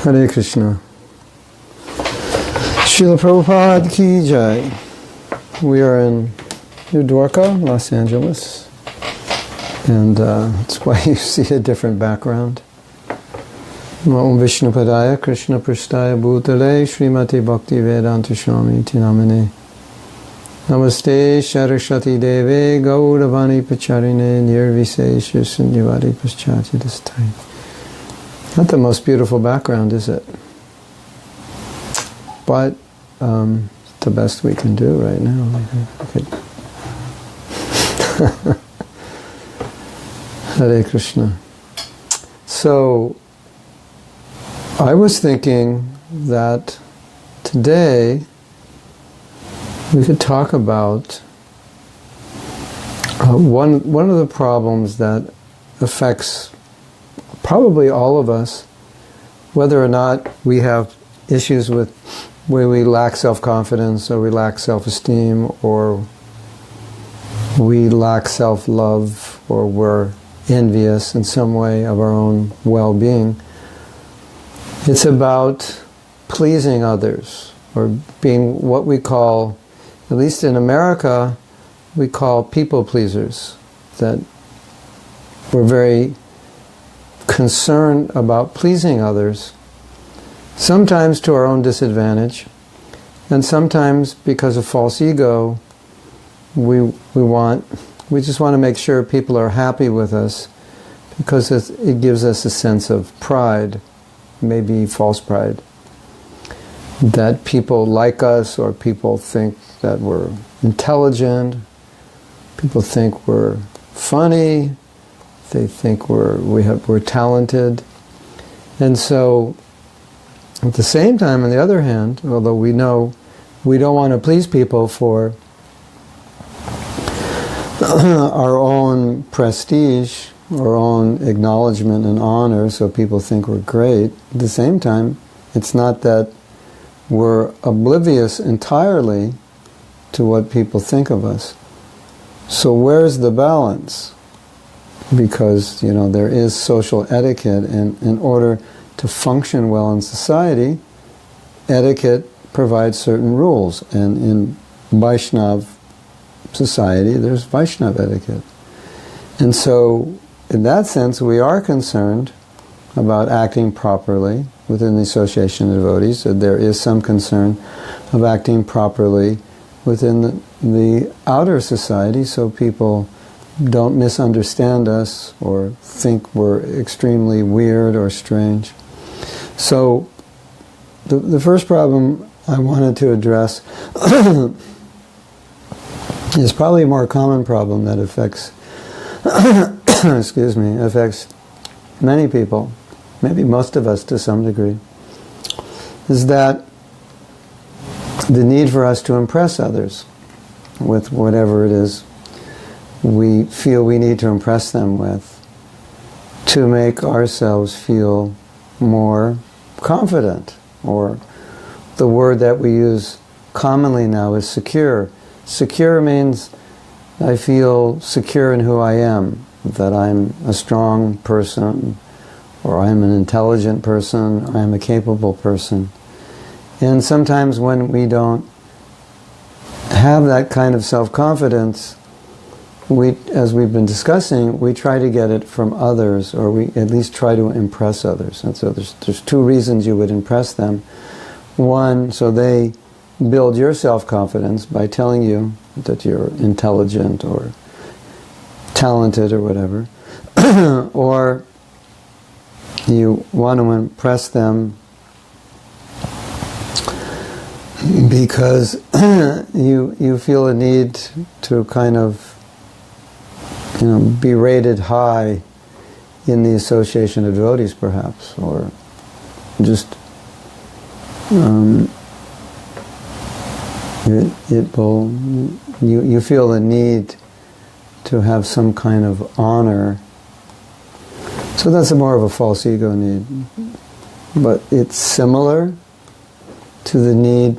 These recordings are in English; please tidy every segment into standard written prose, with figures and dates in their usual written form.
Hare Krishna. Srila Prabhupada Ki Jai. We are in New Dwarka, Los Angeles. And that's why you see a different background. Om Vishnu Padaya Krishna Prasthaya Bhutale Srimati Bhakti Vedanta Swami Tinamane Namaste Saraswati Deve Gauravani Pacharine Nirvisesha Sanyavadi Paschati Dastai. Not the most beautiful background, is it? But it's the best we can do right now. Okay. Hare Krishna. So, I was thinking that today we could talk about one of the problems that affects probably all of us, whether or not we have issues with where we lack self-confidence or we lack self-esteem or we lack self-love or we're envious in some way of our own well-being. It's about pleasing others, or being what we call, at least in America, we call people pleasers. That we're very concerned about pleasing others, sometimes to our own disadvantage, and sometimes because of false ego, we just want to make sure people are happy with us because it gives us a sense of pride, maybe false pride, that people like us, or people think that we're intelligent, people think we're funny, they think we're talented. And so, at the same time, on the other hand, although we know we don't want to please people for our own prestige, our own acknowledgement and honor, so people think we're great, at the same time, it's not that we're oblivious entirely to what people think of us. So where's the balance? Because, there is social etiquette, and in order to function well in society, etiquette provides certain rules. And in Vaishnav society, there's Vaishnav etiquette. And so, in that sense, we are concerned about acting properly within the association of devotees. So there is some concern of acting properly within the outer society, so people don't misunderstand us or think we're extremely weird or strange. So, the first problem I wanted to address is probably a more common problem that affects affects many people, maybe most of us to some degree, is that the need for us to impress others with whatever it is we feel we need to impress them with, to make ourselves feel more confident. Or the word that we use commonly now is secure. Secure means I feel secure in who I am, that I'm a strong person, or I'm an intelligent person, or I'm a capable person. And sometimes when we don't have that kind of self-confidence, as we've been discussing, we try to get it from others, or we at least try to impress others. And so there's two reasons you would impress them. One, so they build your self-confidence by telling you that you're intelligent or talented or whatever. Or you want to impress them because you feel a need to kind of be rated high in the association of devotees, perhaps, or just it will. You feel the need to have some kind of honor. So that's more of a false ego need, but it's similar to the need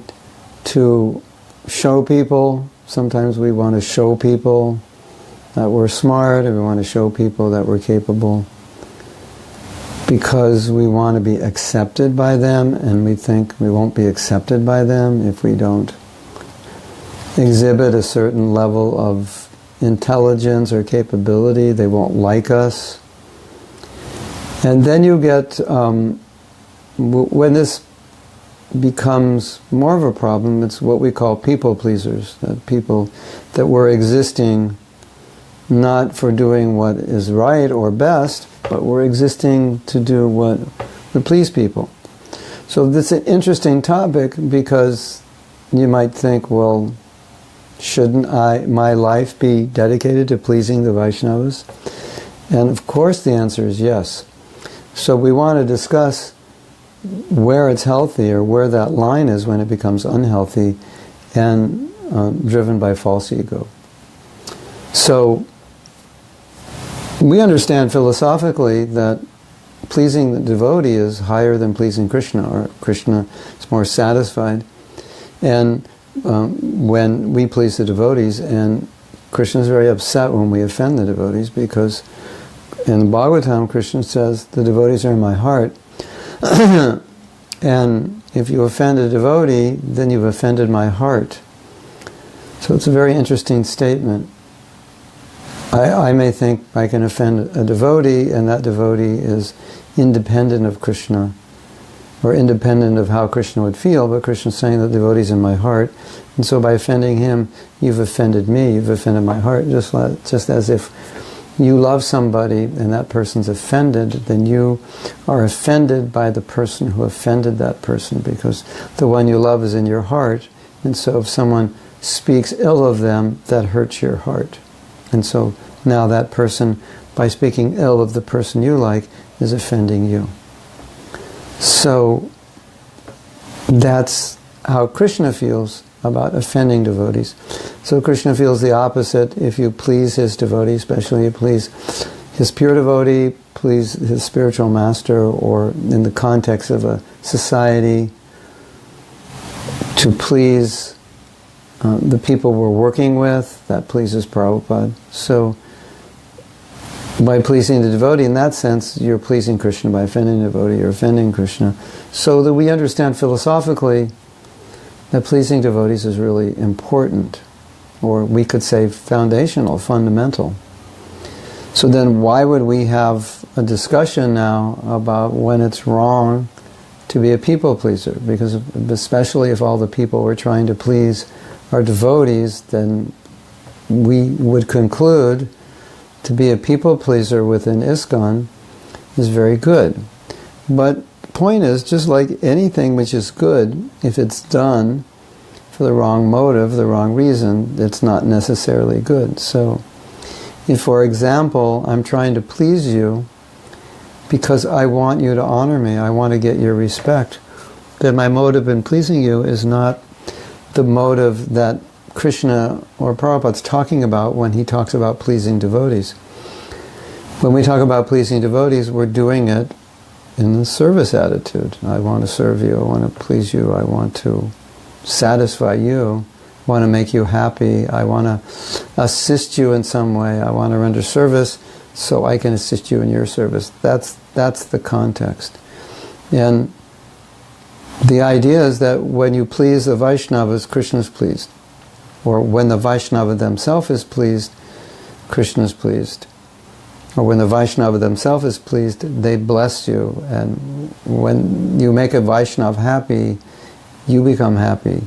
to show people. Sometimes we want to show people that we're smart, and we want to show people that we're capable. because we want to be accepted by them, and we think we won't be accepted by them if we don't exhibit a certain level of intelligence or capability. They won't like us. And then you get, when this becomes more of a problem, it's what we call people pleasers, that people that we're existing not for doing what is right or best, but we're existing to do what would please people. So this is an interesting topic, because you might think, well, shouldn't my life be dedicated to pleasing the Vaishnavas? And of course the answer is yes. So we want to discuss where it's healthy, or where that line is when it becomes unhealthy and driven by false ego. So we understand philosophically that pleasing the devotee is higher than pleasing Krishna, or Krishna is more satisfied. And when we please the devotees, and Krishna is very upset when we offend the devotees, because in the Bhagavatam, Krishna says, the devotees are in my heart. And if you offend a devotee, then you've offended my heart. So it's a very interesting statement. I may think I can offend a devotee, and that devotee is independent of Krishna, or independent of how Krishna would feel, but Krishna's saying that the devotee is in my heart, and so by offending him, you've offended me, you've offended my heart, just as if you love somebody and that person's offended, then you are offended by the person who offended that person, because the one you love is in your heart, and so if someone speaks ill of them, that hurts your heart. And so now that person, by speaking ill of the person you like, is offending you. So that's how Krishna feels about offending devotees. So Krishna feels the opposite. If you please his devotee, especially you please his pure devotee, please his spiritual master, or in the context of a society, to please the people we're working with, that pleases Prabhupada. So by pleasing the devotee, in that sense, you're pleasing Krishna. By offending the devotee, you're offending Krishna. So that we understand philosophically that pleasing devotees is really important, or we could say foundational, fundamental. So then why would we have a discussion now about when it's wrong to be a people pleaser? Because especially if all the people we're trying to please are devotees, then we would conclude to be a people pleaser within ISKCON is very good. But the point is, just like anything which is good, if it's done for the wrong motive, the wrong reason, it's not necessarily good. So if, for example, I'm trying to please you because I want you to honor me, I want to get your respect, then my motive in pleasing you is not the motive that Krishna or Prabhupada's talking about when he talks about pleasing devotees. When we talk about pleasing devotees, we're doing it in the service attitude. I want to serve you, I want to please you, I want to satisfy you, I want to make you happy, I want to assist you in some way, I want to render service so I can assist you in your service. That's the context. And the idea is that when you please the Vaishnavas, Krishna is pleased. Or when the Vaishnava themselves is pleased, Krishna is pleased. Or when the Vaishnava themselves is pleased, they bless you. And when you make a Vaishnava happy, you become happy.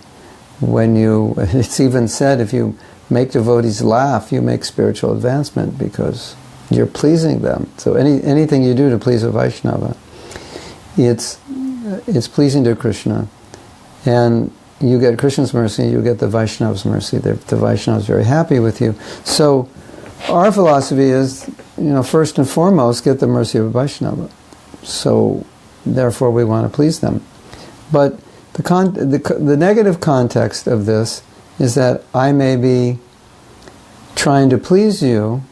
It's even said, if you make devotees laugh, you make spiritual advancement, because you're pleasing them. So anything you do to please a Vaishnava, it's pleasing to Krishna. And you get Krishna's mercy, you get the Vaishnava's mercy. The Vaishnava is very happy with you. So our philosophy is, first and foremost, get the mercy of a Vaishnava. So therefore we want to please them. But the negative context of this is that I may be trying to please you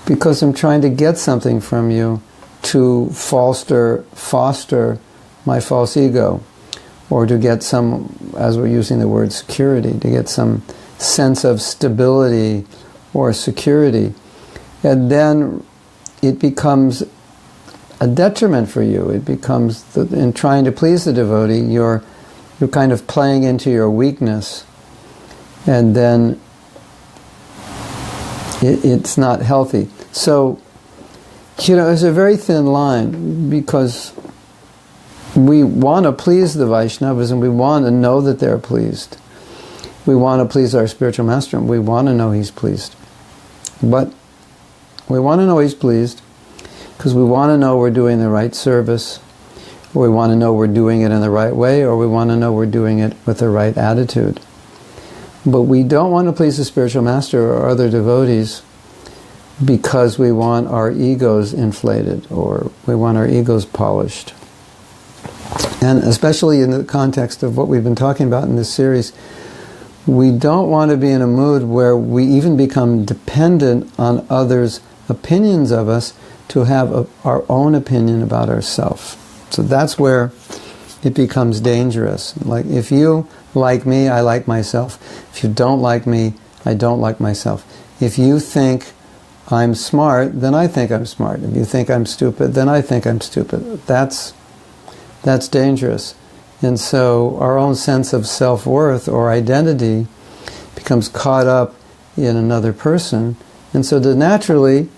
because I'm trying to get something from you to foster my false ego, or to get some, as we're using the word security, to get some sense of stability or security. And then it becomes a detriment for you. It becomes, in trying to please the devotee, you're kind of playing into your weakness, and then it's not healthy. So, there's a very thin line, because we want to please the Vaishnavas, and we want to know that they're pleased. We want to please our spiritual master, and we want to know he's pleased. But we want to know he's pleased because we want to know we're doing the right service, or we want to know we're doing it in the right way, or we want to know we're doing it with the right attitude. But we don't want to please the spiritual master or other devotees because we want our egos inflated, or we want our egos polished. And especially in the context of what we've been talking about in this series, we don't want to be in a mood where we even become dependent on others' opinions of us to have our own opinion about ourselves. So that's where it becomes dangerous. Like, if you like me, I like myself. If you don't like me, I don't like myself. If you think I'm smart, then I think I'm smart. If you think I'm stupid, then I think I'm stupid. That's dangerous. And so our own sense of self-worth or identity becomes caught up in another person. And so naturally,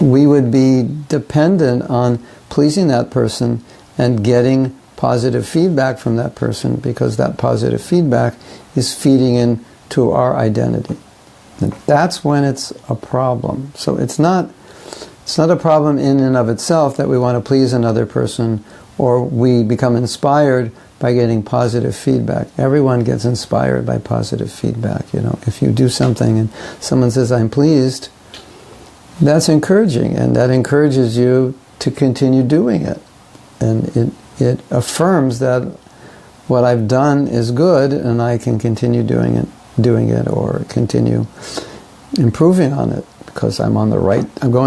we would be dependent on pleasing that person and getting positive feedback from that person, because that positive feedback is feeding into our identity. And that's when it's a problem. So it's not a problem in and of itself that we want to please another person, or we become inspired by getting positive feedback. Everyone gets inspired by positive feedback. If you do something and someone says, "I'm pleased," that's encouraging, and that encourages you to continue doing it. And it affirms that what I've done is good, and I can continue doing it, or continue improving on it, because I'm going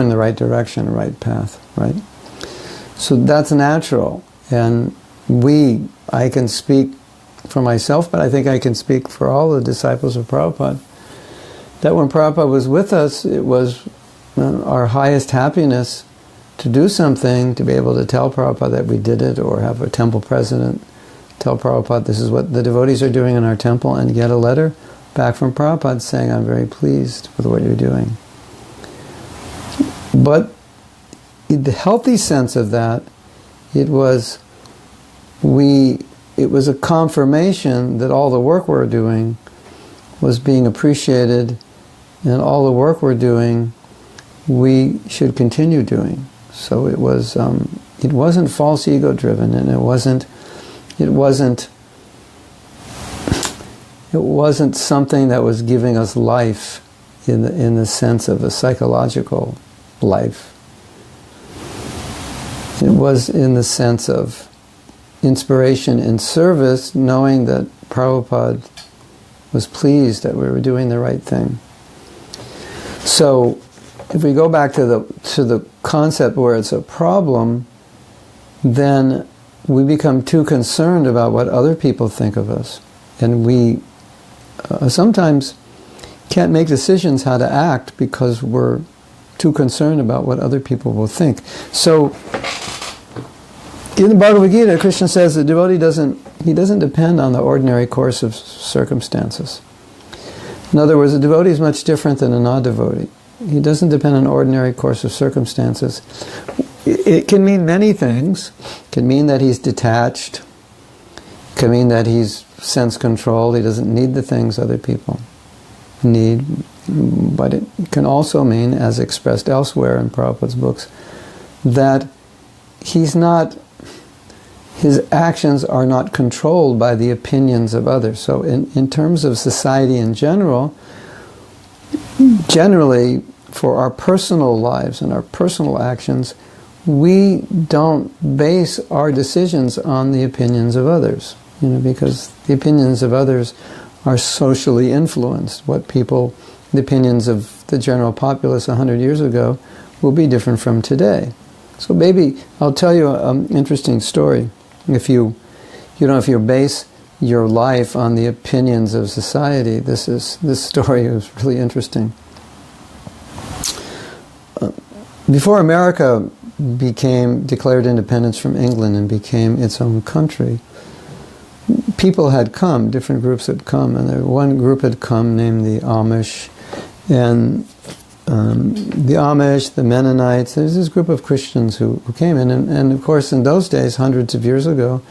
in the right direction, the right path, right? So that's natural. And I can speak for myself, but I think I can speak for all the disciples of Prabhupada, that when Prabhupada was with us, it was our highest happiness to do something, to be able to tell Prabhupada that we did it, or have a temple president tell Prabhupada, this is what the devotees are doing in our temple, and get a letter back from Prabhupada saying, "I'm very pleased with what you're doing." But in the healthy sense of that, it was a confirmation that all the work we're doing was being appreciated, and all the work we're doing we should continue doing. So it wasn't false ego driven, and it wasn't something that was giving us life in the sense of a psychological life. It was in the sense of inspiration and service, knowing that Prabhupada was pleased that we were doing the right thing. So if we go back to the concept where it's a problem, then we become too concerned about what other people think of us. And we sometimes can't make decisions how to act because we're too concerned about what other people will think. So in the Bhagavad Gita, Krishna says the devotee doesn't depend on the ordinary course of circumstances. In other words, a devotee is much different than a non-devotee. He doesn't depend on ordinary course of circumstances. It can mean many things. It can mean that he's detached. It can mean that he's sense-controlled. He doesn't need the things other people need. But it can also mean, as expressed elsewhere in Prabhupada's books, that his actions are not controlled by the opinions of others. So in terms of society in generally, for our personal lives and our personal actions, we don't base our decisions on the opinions of others, because the opinions of others are socially influenced. The opinions of the general populace 100 years ago will be different from today. So maybe I'll tell you an interesting story. If you base your life on the opinions of society, this story is really interesting. Before America declared independence from England and became its own country, people had come, different groups had come, and one group had come named the Amish, and the Amish, the Mennonites, there's this group of Christians who came in, and of course in those days, hundreds of years ago,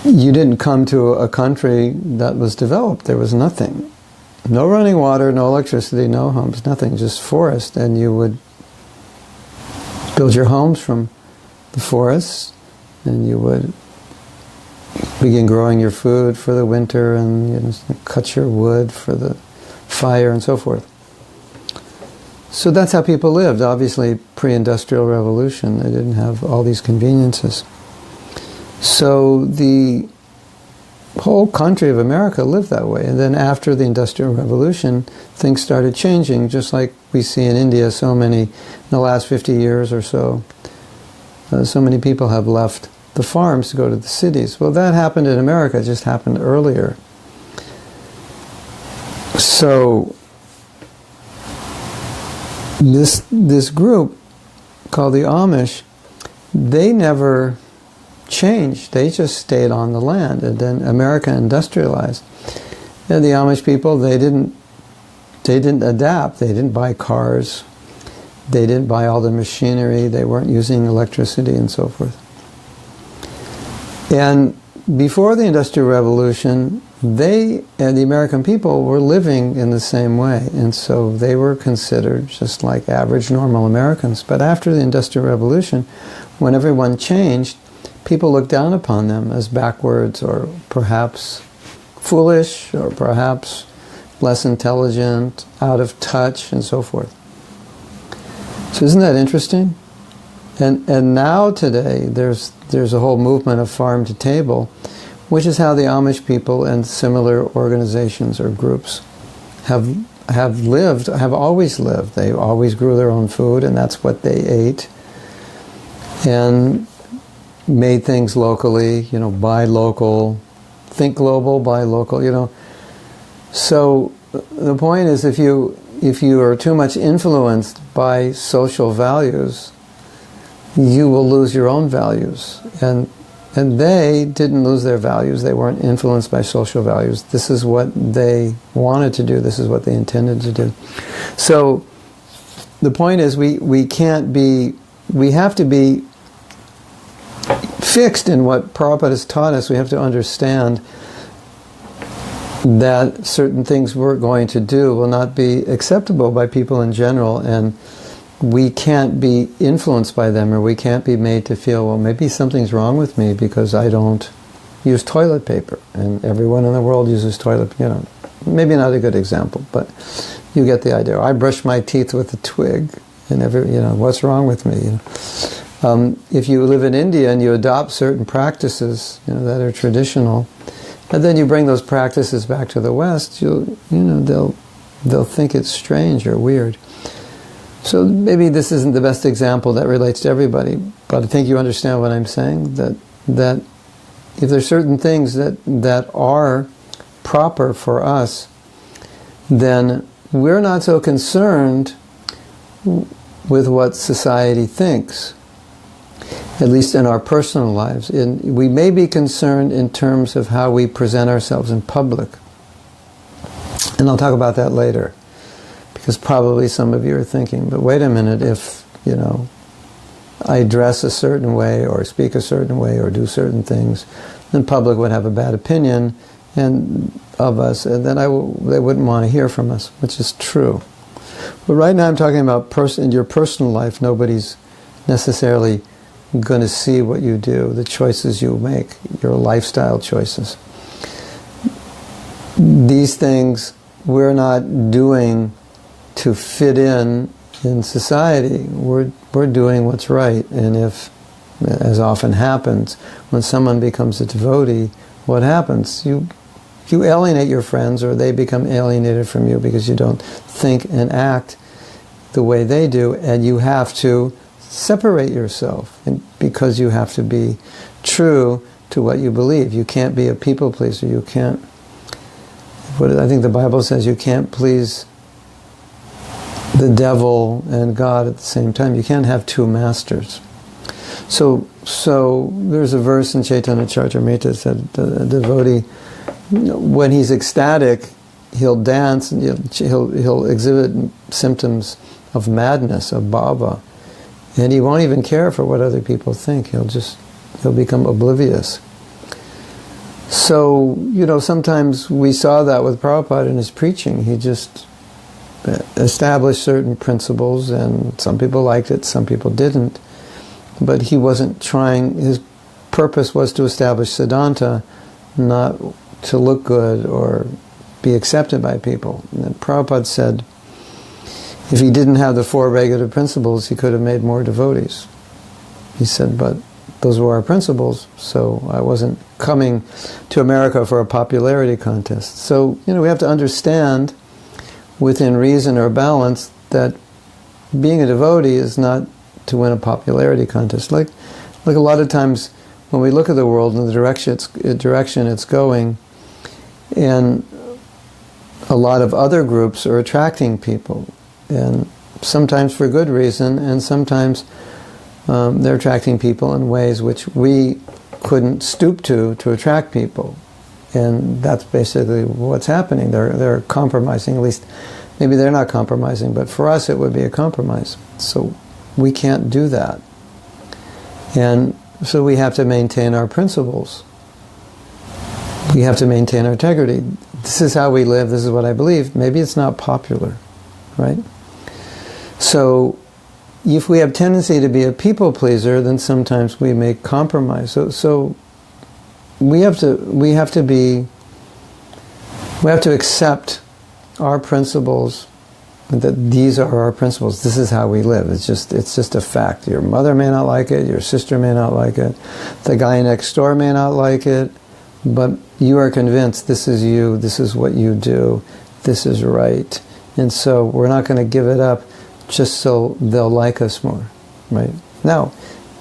you didn't come to a country that was developed. There was nothing. No running water, no electricity, no homes, nothing, just forest, and you would build your homes from the forest, and you would begin growing your food for the winter, and cut your wood for the fire and so forth. So that's how people lived. Obviously, pre-industrial revolution, they didn't have all these conveniences. So the whole country of America lived that way. And then after the Industrial Revolution, things started changing, just like we see in India in the last 50 years or so. So many people have left the farms to go to the cities. Well, that happened in America, it just happened earlier. So this group called the Amish, they never changed. They just stayed on the land, and then America industrialized. And the Amish people, they didn't adapt. They didn't buy cars. They didn't buy all the machinery. They weren't using electricity and so forth. And before the Industrial Revolution, they and the American people were living in the same way, and so they were considered just like average, normal Americans. But after the Industrial Revolution, when everyone changed, people looked down upon them as backwards, or perhaps foolish, or perhaps less intelligent, out of touch, and so forth. So isn't that interesting? And now today there's a whole movement of farm to table, which is how the Amish people and similar organizations or groups have always lived. They always grew their own food, and that's what they ate, and made things locally, buy local, think global, buy local, So the point is, if you are too much influenced by social values, you will lose your own values. And they didn't lose their values. They weren't influenced by social values. This is what they wanted to do. This is what they intended to do. So the point is, we have to be fixed in what Prabhupada has taught us. We have to understand that certain things we're going to do will not be acceptable by people in general, and we can't be influenced by them, or we can't be made to feel, well, maybe something's wrong with me because I don't use toilet paper, and everyone in the world uses toilet paper. Maybe not a good example, but you get the idea. I brush my teeth with a twig, and what's wrong with me? If you live in India and you adopt certain practices, that are traditional, and then you bring those practices back to the West, they'll think it's strange or weird. So maybe this isn't the best example that relates to everybody, but I think you understand what I'm saying, that if there's certain things that are proper for us, then we're not so concerned with what society thinks, at least in our personal lives. We may be concerned in terms of how we present ourselves in public. And I'll talk about that later, because probably some of you are thinking, but wait a minute, if, I dress a certain way, or speak a certain way, or do certain things, then public would have a bad opinion of us, and then they wouldn't want to hear from us, which is true. But right now I'm talking about in your personal life. Nobody's necessarily going to see what you do, the choices you make, your lifestyle choices. These things we're not doing to fit in society. We're doing what's right. And if, as often happens, when someone becomes a devotee, what happens? You alienate your friends, or they become alienated from you because you don't think and act the way they do, and you have to separate yourself, because you have to be true to what you believe. You can't be a people pleaser. You can't, I think the Bible says you can't please the devil and God at the same time. You can't have two masters. So there's a verse in Chaitanya Charitamrita that said the devotee, when he's ecstatic, he'll dance and he'll exhibit symptoms of madness, of bhava, and he won't even care for what other people think. He'll become oblivious. So, sometimes we saw that with Prabhupada in his preaching. He just established certain principles, and some people liked it, some people didn't. But he wasn't trying, his purpose was to establish Siddhanta, not to look good or be accepted by people. And Prabhupada said, if he didn't have the four regulative principles, he could have made more devotees. He said, but those were our principles, so I wasn't coming to America for a popularity contest. So, we have to understand, within reason or balance, that being a devotee is not to win a popularity contest. Like a lot of times when we look at the world and the direction it's going, and a lot of other groups are attracting people, and sometimes for good reason, and sometimes they're attracting people in ways which we couldn't stoop to attract people. And that's basically what's happening. They're compromising, at least maybe they're not compromising, but for us it would be a compromise. So we can't do that. And so we have to maintain our principles. We have to maintain our integrity. This is how we live, this is what I believe. Maybe it's not popular, right? So if we have tendency to be a people pleaser, then sometimes we make compromise. So we have to accept our principles, that these are our principles. This is how we live. It's just a fact. Your mother may not like it, your sister may not like it, the guy next door may not like it, but you are convinced this is you, this is what you do, this is right. And so we're not going to give it up just so they'll like us more, right? Now,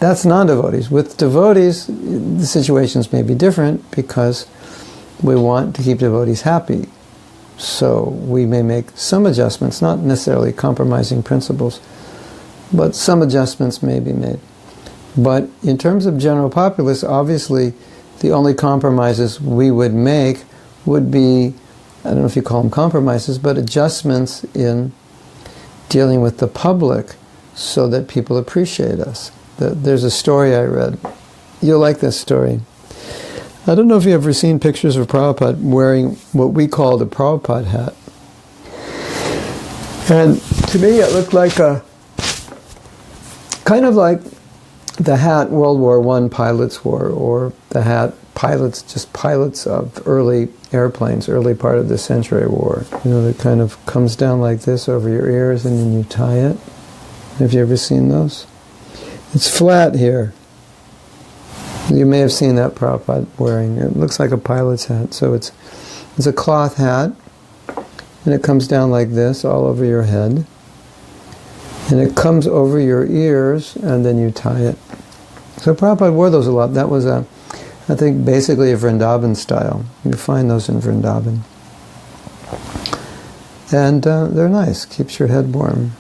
that's non-devotees. With devotees, the situations may be different because we want to keep devotees happy. So we may make some adjustments, not necessarily compromising principles, but some adjustments may be made. But in terms of general populace, obviously the only compromises we would make would be, I don't know if you call them compromises, but adjustments in dealing with the public so that people appreciate us. There's a story I read. You'll like this story. I don't know if you've ever seen pictures of Prabhupada wearing what we call the Prabhupada hat. And to me it looked like kind of like the hat World War I pilots wore, or the hat pilots of early airplanes, early part of the century wore. That kind of comes down like this over your ears and then you tie it. Have you ever seen those? It's flat here. You may have seen that Prabhupada wearing. It looks like a pilot's hat. So it's a cloth hat, and it comes down like this all over your head. And it comes over your ears, and then you tie it. So Prabhupada wore those a lot. That was, I think, basically a Vrindavan style. You find those in Vrindavan. And they're nice. Keeps your head warm.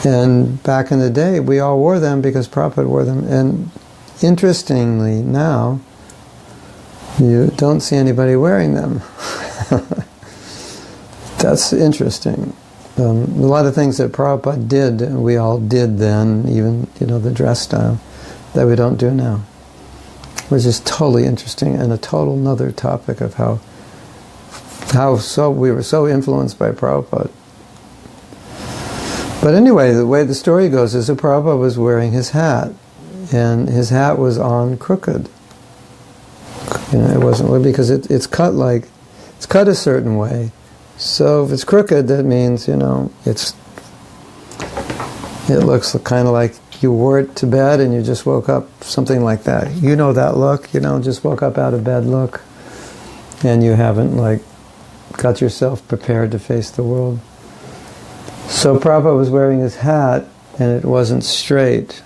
And back in the day, we all wore them because Prabhupada wore them. And interestingly, now, you don't see anybody wearing them. That's interesting. A lot of things that Prabhupada did, we all did then, even, the dress style, that we don't do now. Which is totally interesting, and a total another topic of how we were so influenced by Prabhupada. But anyway, the way the story goes is that Prabhupada was wearing his hat, and his hat was on crooked. It wasn't, because it's cut a certain way. So if it's crooked, that means, it looks kind of like you wore it to bed and you just woke up, something like that. You know that look, just woke up out of bed look, and you haven't got yourself prepared to face the world. So Prabhupada was wearing his hat and it wasn't straight.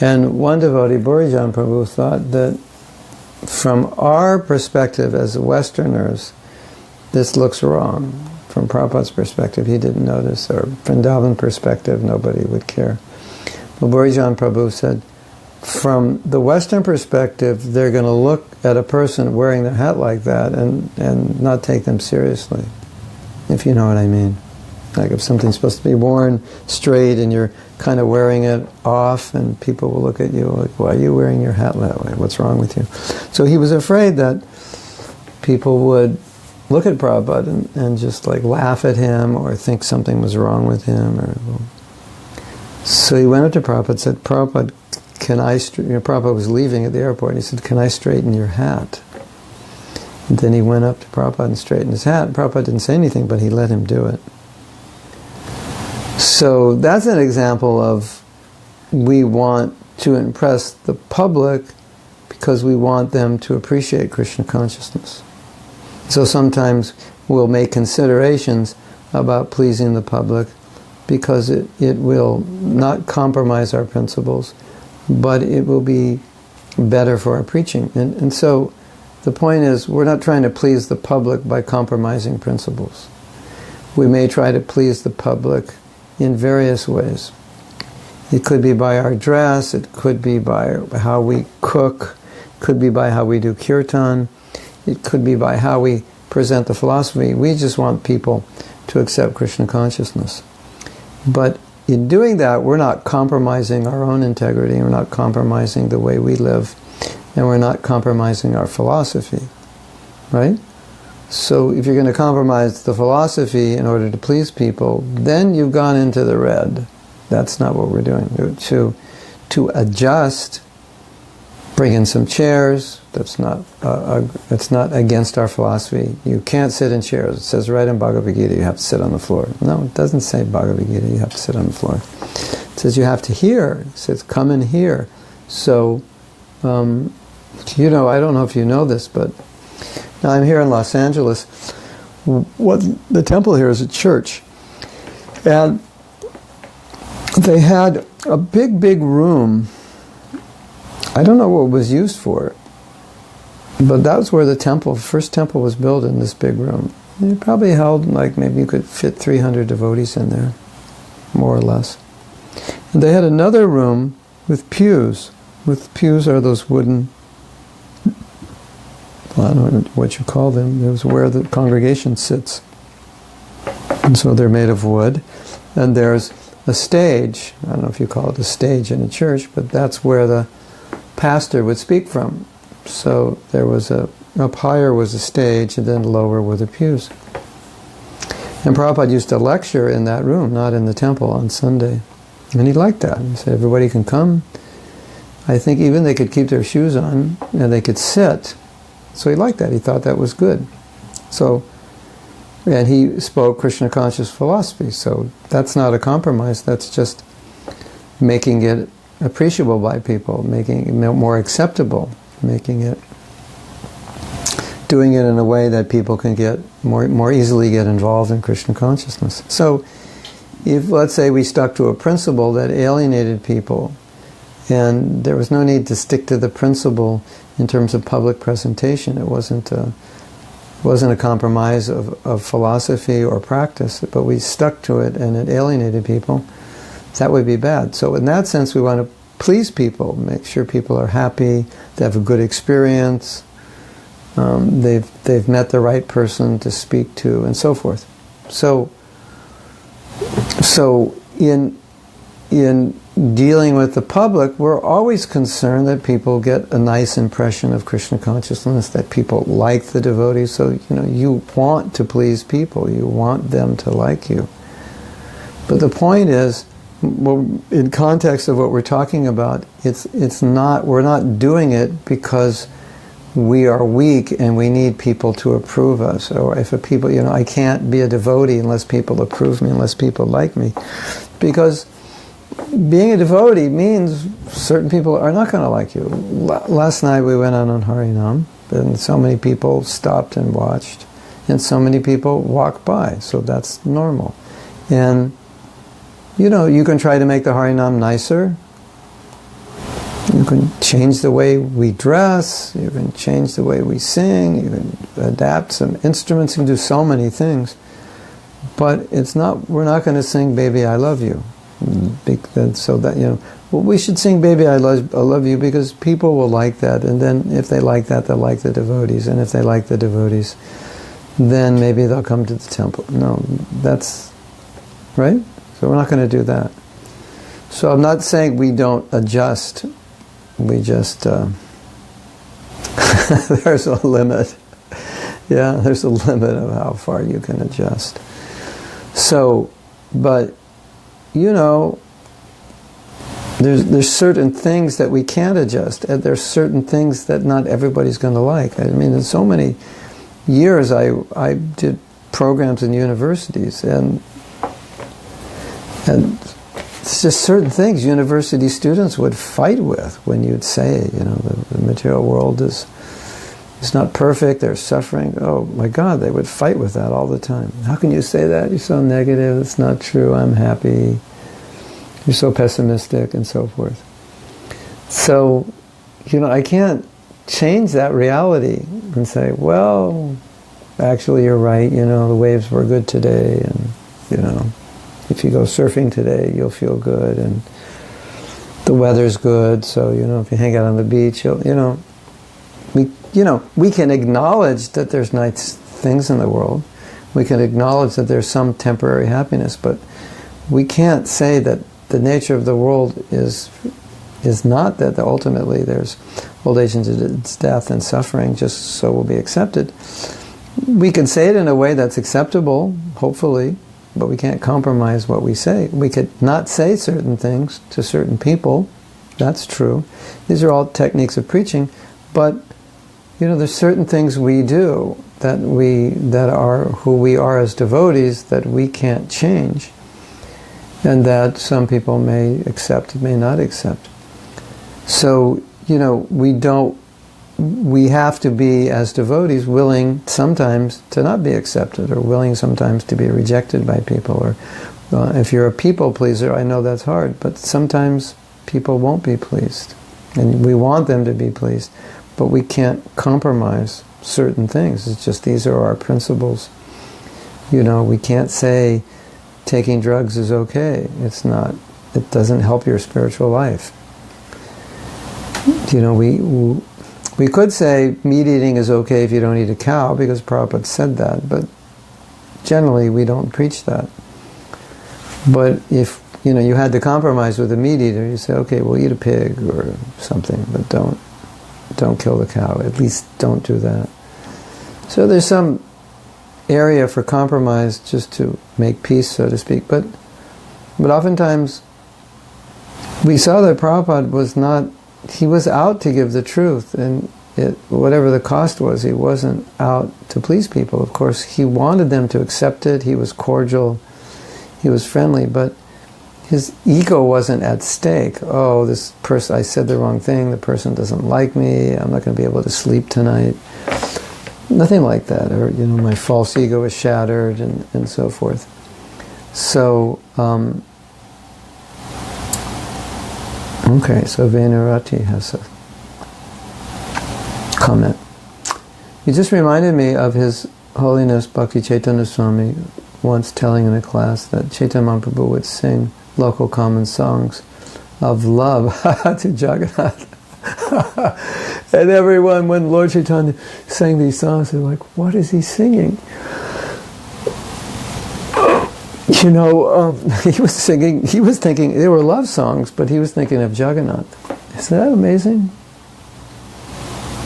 And one devotee, Burijan Prabhu, thought that from our perspective as Westerners, this looks wrong. from Prabhupada's perspective, he didn't notice, or Vrindavan perspective, nobody would care. But Borijan Prabhu said, from the Western perspective, they're going to look at a person wearing their hat like that and not take them seriously, if you know what I mean. Like if something's supposed to be worn straight and you're kind of wearing it off, and people will look at you like, why are you wearing your hat that way? What's wrong with you? So he was afraid that people would look at Prabhupada and just like laugh at him or think something was wrong with him. So he went up to Prabhupada and said, Prabhupada, Prabhupada was leaving at the airport, and he said, can I straighten your hat? And then he went up to Prabhupada and straightened his hat. Prabhupada didn't say anything, but he let him do it. So that's an example of we want to impress the public because we want them to appreciate Krishna consciousness. So sometimes we'll make considerations about pleasing the public because it will not compromise our principles, but it will be better for our preaching. And so the point is, we're not trying to please the public by compromising principles. We may try to please the public in various ways. It could be by our dress, it could be by how we cook, it could be by how we do kirtan, it could be by how we present the philosophy. We just want people to accept Krishna consciousness. But in doing that, we're not compromising our own integrity, we're not compromising the way we live, and we're not compromising our philosophy, right? So if you're going to compromise the philosophy in order to please people, then you've gone into the red. That's not what we're doing. To adjust, bring in some chairs. That's not. It's not against our philosophy. You can't sit in chairs. It says right in Bhagavad Gita you have to sit on the floor. No, it doesn't say Bhagavad Gita you have to sit on the floor. It says you have to hear. It says come and hear. So, I don't know if you know this, but now I'm here in Los Angeles. The temple here is a church, and they had a big room. I don't know what it was used for, but that was where the first temple was built, in this big room. It probably held, like, maybe you could fit 300 devotees in there, more or less. And they had another room with pews. With pews are those wooden, I don't know what you call them. It was where the congregation sits. And so they're made of wood. And there's a stage. I don't know if you call it a stage in a church, but that's where the pastor would speak from. So there was up higher was a stage, and then lower were the pews. And Prabhupada used to lecture in that room, not in the temple, on Sunday. And he liked that. He said, everybody can come. I think even they could keep their shoes on, and they could sit. So he liked that. He thought that was good. So, and he spoke Krishna conscious philosophy. So that's not a compromise. That's just making it appreciable by people, making it more acceptable, doing it in a way that people can get more easily get involved in Krishna consciousness. So, if let's say we stuck to a principle that alienated people, and there was no need to stick to the principle in terms of public presentation. It wasn't a compromise of philosophy or practice, but we stuck to it and it alienated people. That would be bad. So in that sense, we want to please people, make sure people are happy, they have a good experience, they've met the right person to speak to, and so forth. So in dealing with the public, we're always concerned that people get a nice impression of Krishna consciousness, that people like the devotees. So, you want to please people. You want them to like you. But the point is, well, in context of what we're talking about, we're not doing it because we are weak and we need people to approve us. Or if I can't be a devotee unless people approve me, unless people like me. Because being a devotee means certain people are not going to like you. Last night we went out on Harinam, and so many people stopped and watched, and so many people walked by, so that's normal. And, you can try to make the Harinam nicer. You can change the way we dress, you can change the way we sing, you can adapt some instruments, you can do so many things. But it's not. We're not going to sing "Baby, I Love You." So that, well, we should sing "Baby, I love you" because people will like that, and then if they like that, they'll like the devotees, and if they like the devotees, then maybe they'll come to the temple. No, that's right. So we're not going to do that. So I'm not saying we don't adjust. We just there's a limit. Yeah, there's a limit of how far you can adjust. So, but there's certain things that we can't adjust, and there's certain things that not everybody's going to like. I mean, in so many years I did programs in universities, and it's just certain things university students would fight with when you'd say, the material world is not perfect, there's suffering. Oh my God, they would fight with that all the time. How can you say that? You're so negative, it's not true, I'm happy. You're so pessimistic, and so forth. So, I can't change that reality and say, well, actually you're right, the waves were good today, and, if you go surfing today, you'll feel good, and the weather's good, so, if you hang out on the beach, we can acknowledge that there's nice things in the world. We can acknowledge that there's some temporary happiness, but we can't say that the nature of the world is not that ultimately there's old age and death and suffering just so will be accepted. We can say it in a way that's acceptable, hopefully, but we can't compromise what we say. We could not say certain things to certain people. That's true. These are all techniques of preaching, but there's certain things we do that are who we are as devotees that we can't change, and that some people may accept, may not accept. So, we have to be, as devotees, willing sometimes to not be accepted, or willing sometimes to be rejected by people. Or if you're a people pleaser, I know that's hard, but sometimes people won't be pleased, and we want them to be pleased, but we can't compromise certain things. It's just, these are our principles. We can't say taking drugs is okay. It's not. It doesn't help your spiritual life. We could say meat eating is okay if you don't eat a cow, because Prabhupada said that, but generally we don't preach that. But if you had to compromise with a meat eater, you say, okay, we'll eat a pig or something, but don't kill the cow. At least don't do that. So there's some area for compromise just to make peace, so to speak. But oftentimes we saw that Prabhupada he was out to give the truth, and whatever the cost was, he wasn't out to please people. Of course, he wanted them to accept it, he was cordial, he was friendly, but his ego wasn't at stake. Oh, this person, I said the wrong thing, the person doesn't like me, I'm not going to be able to sleep tonight. Nothing like that. Or, my false ego is shattered, and so forth. So, okay, so Venurati has a comment. He just reminded me of His Holiness Bhakti Chaitanya Swami once telling in a class that Chaitanya Mahaprabhu would sing local common songs of love to Jagannath. And everyone, when Lord Chaitanya sang these songs, they're like, what is he singing? He was singing, he was thinking, they were love songs, but he was thinking of Jagannath. Isn't that amazing?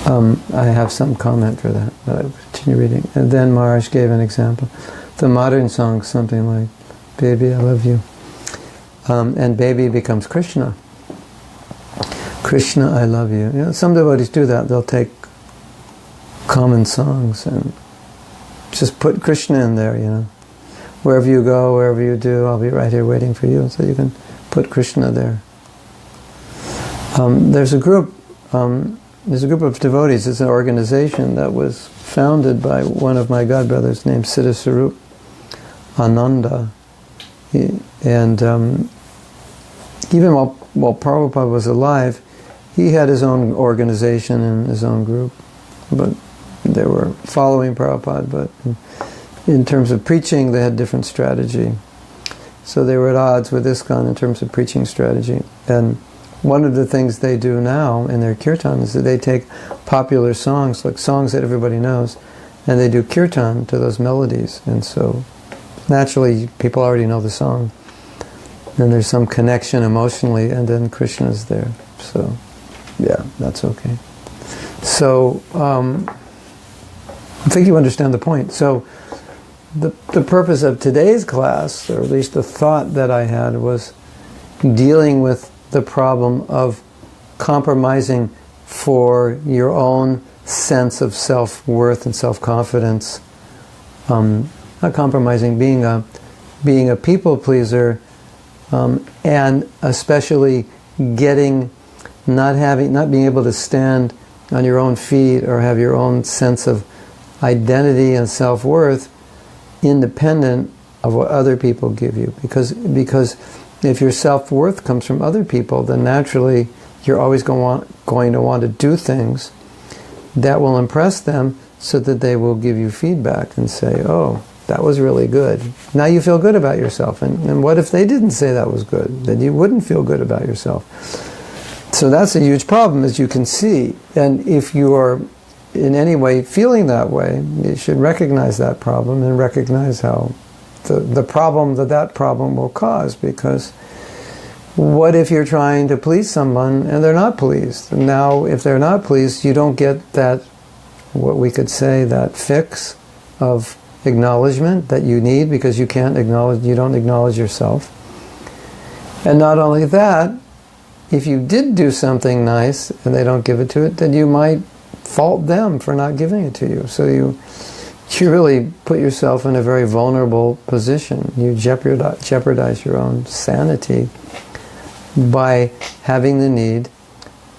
I have some comment for that, but I will continue reading. And then Maharaj gave an example. The modern song, something like, Baby, I love you. And baby becomes Krishna. Krishna, I love you. Some devotees do that. They'll take common songs and just put Krishna in there, Wherever you go, wherever you do, I'll be right here waiting for you. So you can put Krishna there. There's a group of devotees. It's an organization that was founded by one of my godbrothers named Siddhasarup Ananda. And even while Prabhupada was alive, he had his own organization and his own group. But they were following Prabhupada, but in terms of preaching, they had different strategy. So they were at odds with ISKCON in terms of preaching strategy. And one of the things they do now in their kirtan is that they take popular songs, like songs that everybody knows, and they do kirtan to those melodies. And so naturally people already know the song. And there's some connection emotionally, and then Krishna's there. So, yeah, that's okay. So, I think you understand the point. So, the purpose of today's class, or at least the thought that I had, was dealing with the problem of compromising for your own sense of self-worth and self-confidence. Not compromising, being a people pleaser, and especially not being able to stand on your own feet or have your own sense of identity and self-worth independent of what other people give you. Because if your self-worth comes from other people, then naturally you're always going to want to do things that will impress them, so that they will give you feedback and say, oh, that was really good. Now you feel good about yourself. And what if they didn't say that was good? Then you wouldn't feel good about yourself. So that's a huge problem, as you can see. And if you are in any way feeling that way, you should recognize that problem and recognize how the problem that problem will cause. Because what if you're trying to please someone and they're not pleased? Now, if they're not pleased, you don't get that, what we could say, that fix of acknowledgement that you need, because you don't acknowledge yourself. And not only that, if you did do something nice and they don't give it to it, then you might fault them for not giving it to you. So you really put yourself in a very vulnerable position. You jeopardize your own sanity by having the need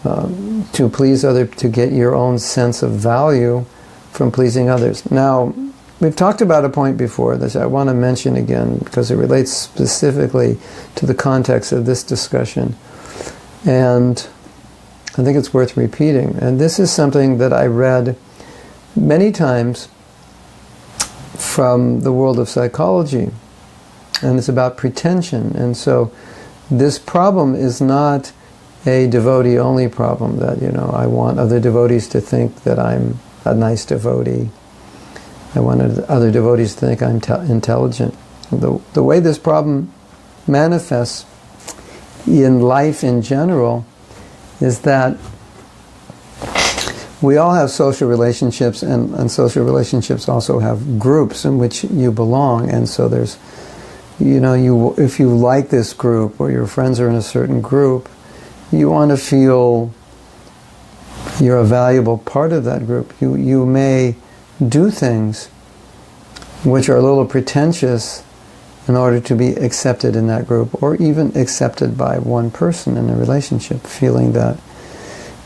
to please others, to get your own sense of value from pleasing others. Now, we've talked about a point before that I want to mention again, because it relates specifically to the context of this discussion. And I think it's worth repeating. And this is something that I read many times from the world of psychology. And it's about pretension. And so this problem is not a devotee-only problem, that, I want other devotees to think that I'm a nice devotee. I want other devotees to think I'm intelligent. The way this problem manifests in life in general is that we all have social relationships, and social relationships also have groups in which you belong. And so there's, if you like this group, or your friends are in a certain group, you want to feel you're a valuable part of that group. You may do things which are a little pretentious in order to be accepted in that group, or even accepted by one person in a relationship, feeling that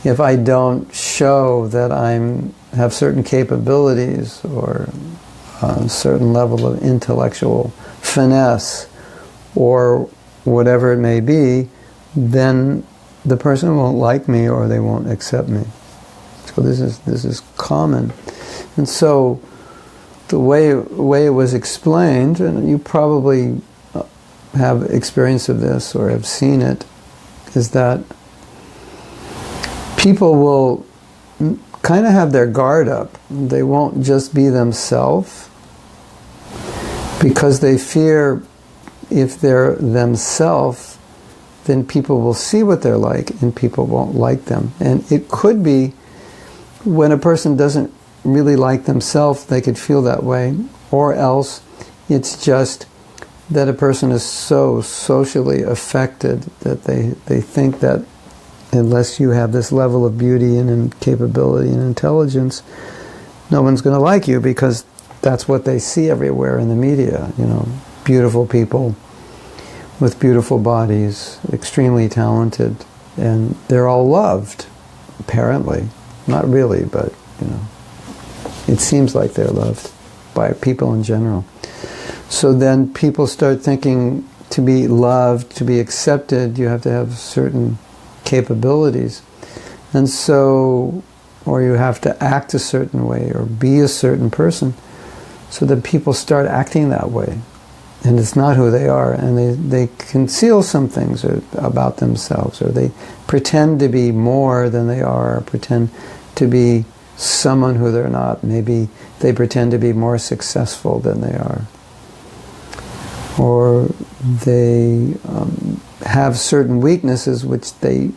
if I don't show that I have certain capabilities or a certain level of intellectual finesse or whatever it may be, then the person won't like me or they won't accept me. So this is common. And so the way it was explained, and you probably have experience of this or have seen it, is that people will kind of have their guard up. They won't just be themselves, because they fear if they're themselves, then people will see what they're like and people won't like them. And it could be when a person doesn't really like themselves, they could feel that way, or else it's just that a person is so socially affected that they think that unless you have this level of beauty and capability and intelligence, no one's going to like you, because that's what they see everywhere in the media. Beautiful people with beautiful bodies, extremely talented, and they're all loved, apparently. Not really, but it seems like they're loved by people in general. So then people start thinking, to be loved, to be accepted, you have to have certain capabilities. And so, or you have to act a certain way or be a certain person. so that people start acting that way. And it's not who they are, and they conceal some things about themselves, or they pretend to be more than they are, or pretend to be someone who they're not. Maybe they pretend to be more successful than they are. Or they have certain weaknesses which they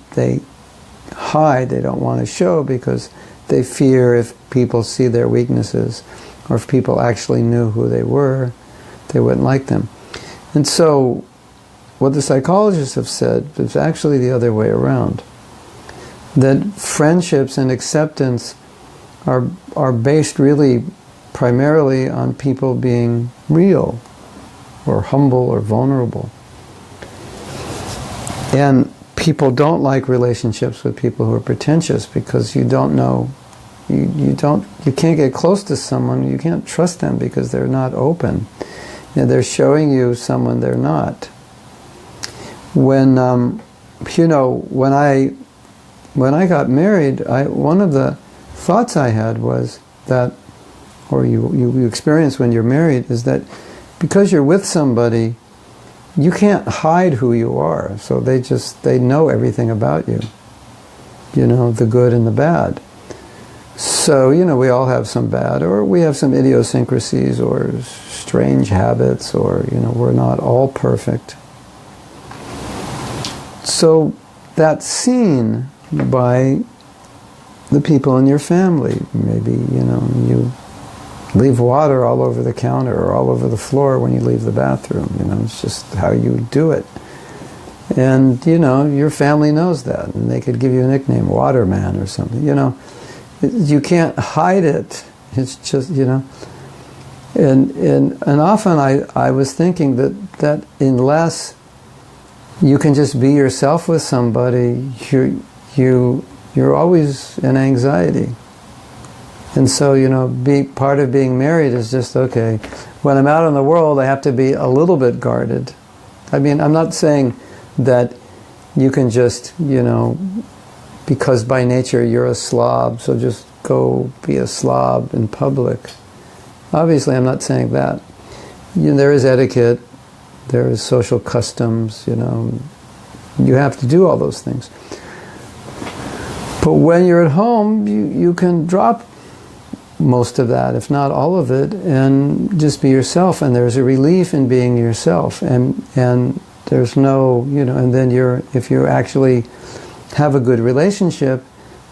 hide, they don't want to show, because they fear if people see their weaknesses, or if people actually knew who they were, they wouldn't like them. And so, what the psychologists have said is actually the other way around. That friendships and acceptance are based really primarily on people being real, or humble, or vulnerable. And people don't like relationships with people who are pretentious, because you don't know, you can't get close to someone, you can't trust them because they're not open. They're showing you someone they're not. When when I got married, one of the thoughts I had was that, or you experience when you're married, is that because you're with somebody, you can't hide who you are. So they know everything about you. The good and the bad. So, we all have some bad, or we have some idiosyncrasies, or strange habits, or, we're not all perfect. So that's seen by the people in your family. Maybe, you leave water all over the counter or all over the floor when you leave the bathroom. It's just how you do it. And, your family knows that, and they could give you a nickname, Waterman or something, You can't hide it. It's just, and often I was thinking that unless you can just be yourself with somebody, you're always in anxiety. And so, part of being married is just, okay, when I'm out in the world, I have to be a little bit guarded. I mean, I'm not saying that you can just, because by nature you're a slob, so just go be a slob in public. Obviously, I'm not saying that. There is etiquette, there is social customs, you have to do all those things. But when you're at home, you can drop most of that, if not all of it, and just be yourself. And there's a relief in being yourself. And there's no, and then if you actually have a good relationship,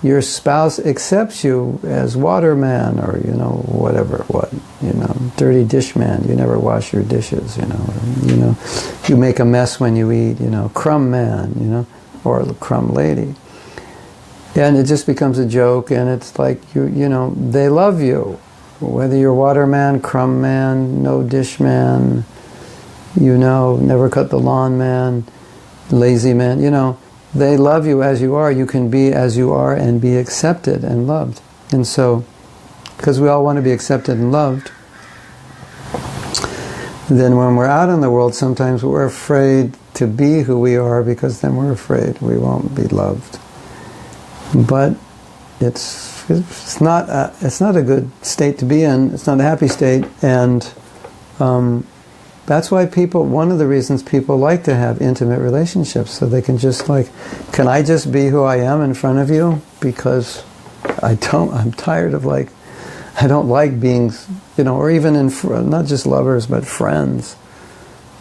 your spouse accepts you as Waterman, or dirty dish man. You never wash your dishes, you make a mess when you eat, crumb man, or crumb lady. And it just becomes a joke, and it's like they love you, whether you're Waterman, crumb man, no dish man, never cut the lawn man, lazy man, they love you as you are. You can be as you are and be accepted and loved. And so, because we all want to be accepted and loved, then when we're out in the world, sometimes we're afraid to be who we are, because then we're afraid we won't be loved. But it's not a good state to be in. It's not a happy state, and that's why one of the reasons people like to have intimate relationships, so they can just can I just be who I am in front of you? Because I'm tired of I don't like being, or even in, not just lovers, but friends.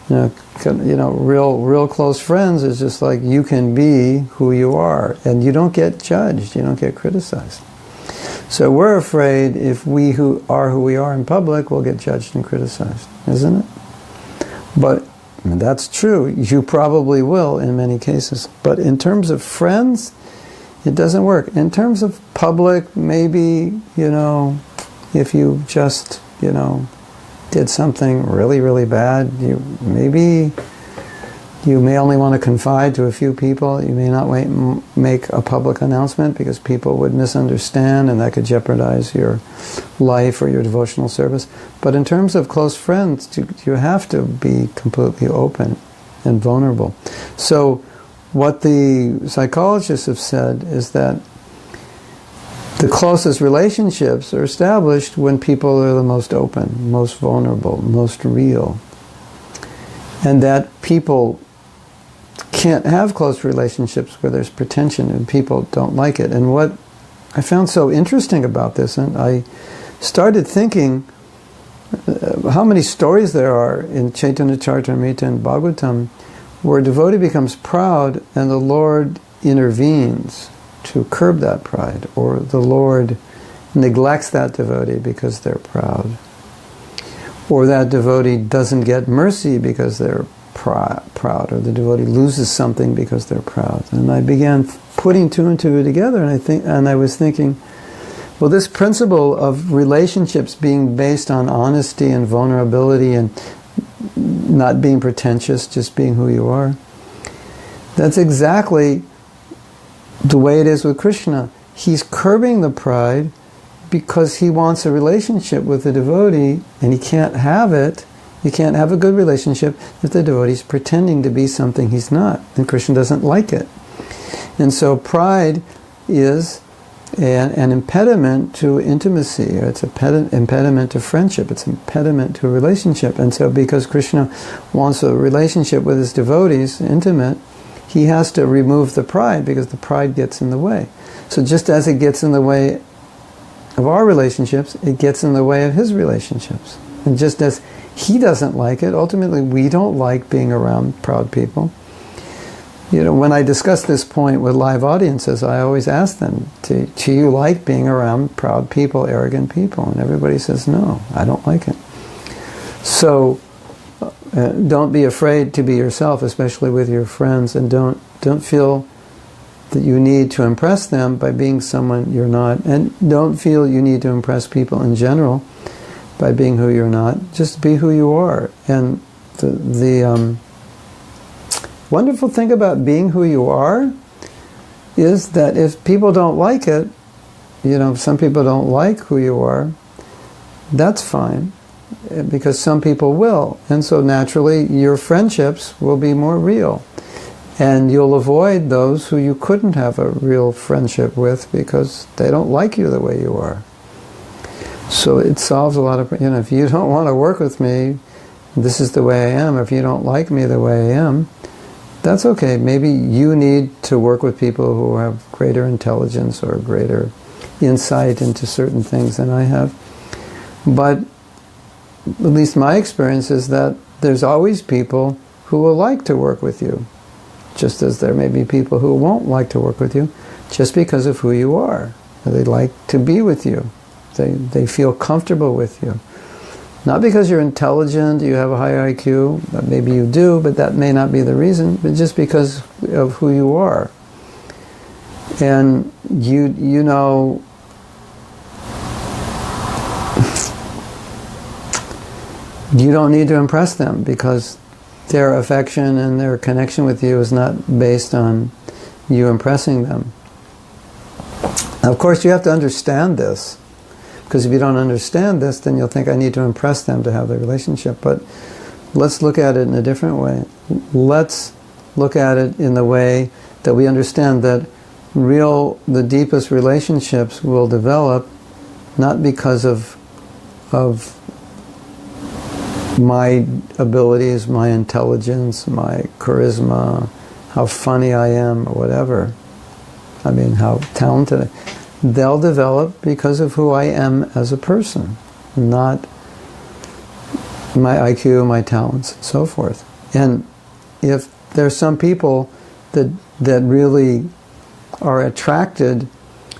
Real close friends is just you can be who you are, and you don't get judged, you don't get criticized. So we're afraid if we who we are in public will get judged and criticized, isn't it? But that's true. You probably will in many cases. But in terms of friends, it doesn't work. In terms of public, maybe, if you just, did something really, really bad, you may only want to confide to a few people. You may not make a public announcement, because people would misunderstand, and that could jeopardize your life or your devotional service. But in terms of close friends, you have to be completely open and vulnerable. So what the psychologists have said is that the closest relationships are established when people are the most open, most vulnerable, most real. And that people can't have close relationships where there's pretension and people don't like it. And what I found so interesting about this, and I started thinking how many stories there are in Chaitanya Charitamrita and Bhagavatam where a devotee becomes proud and the Lord intervenes to curb that pride, or the Lord neglects that devotee because they're proud, or that devotee doesn't get mercy because they're proud, or the devotee loses something because they're proud. And I began putting two and two together, and I was thinking, well, this principle of relationships being based on honesty and vulnerability and not being pretentious, just being who you are, that's exactly the way it is with Krishna. He's curbing the pride because he wants a relationship with the devotee, and he can't have it. You can't have a good relationship if the devotee is pretending to be something he's not, and Krishna doesn't like it. And so pride is an impediment to intimacy. It's an impediment to friendship. It's an impediment to a relationship. And so because Krishna wants a relationship with his devotees, intimate, he has to remove the pride because the pride gets in the way. So just as it gets in the way of our relationships, it gets in the way of his relationships. And just as he doesn't like it, ultimately we don't like being around proud people. You know, when I discuss this point with live audiences, I always ask them, do you like being around proud people, arrogant people? And everybody says, no, I don't like it. So don't be afraid to be yourself, especially with your friends, and don't feel that you need to impress them by being someone you're not, and don't feel you need to impress people in general by being who you're not. Just be who you are. And the wonderful thing about being who you are is that if people don't like it, you know, if some people don't like who you are, that's fine, because some people will. And so naturally your friendships will be more real. And you'll avoid those who you couldn't have a real friendship with because they don't like you the way you are. So it solves a lot of, you know, if you don't want to work with me, this is the way I am. If you don't like me the way I am, that's okay. Maybe you need to work with people who have greater intelligence or greater insight into certain things than I have. But at least my experience is that there's always people who will like to work with you, just as there may be people who won't like to work with you just because of who you are. They like to be with you. They feel comfortable with you. Not because you're intelligent, you have a high IQ, maybe you do, but that may not be the reason, but just because of who you are. And you know, you don't need to impress them because their affection and their connection with you is not based on you impressing them. Now, of course, you have to understand this, because if you don't understand this, then you'll think I need to impress them to have the relationship. But let's look at it in a different way. Let's look at it in the way that we understand that the deepest relationships will develop not because of my abilities, my intelligence, my charisma, how funny I am, or whatever. I mean, how talented I am. They'll develop because of who I am as a person, not my IQ, my talents, and so forth. And if there's some people that really are attracted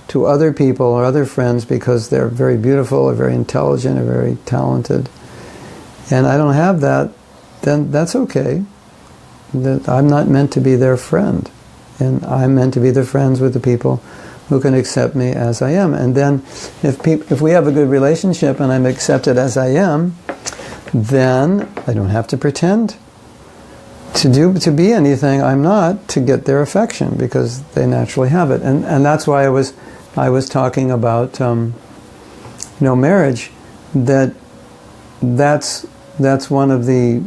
to other people or other friends because they're very beautiful or very intelligent or very talented, and I don't have that, then that's okay. I'm not meant to be their friend. And I'm meant to be the friends with the people who can accept me as I am. And then if we have a good relationship and I'm accepted as I am, then I don't have to pretend to be anything I'm not to get their affection, because they naturally have it. And that's why I was talking about marriage, that's one of the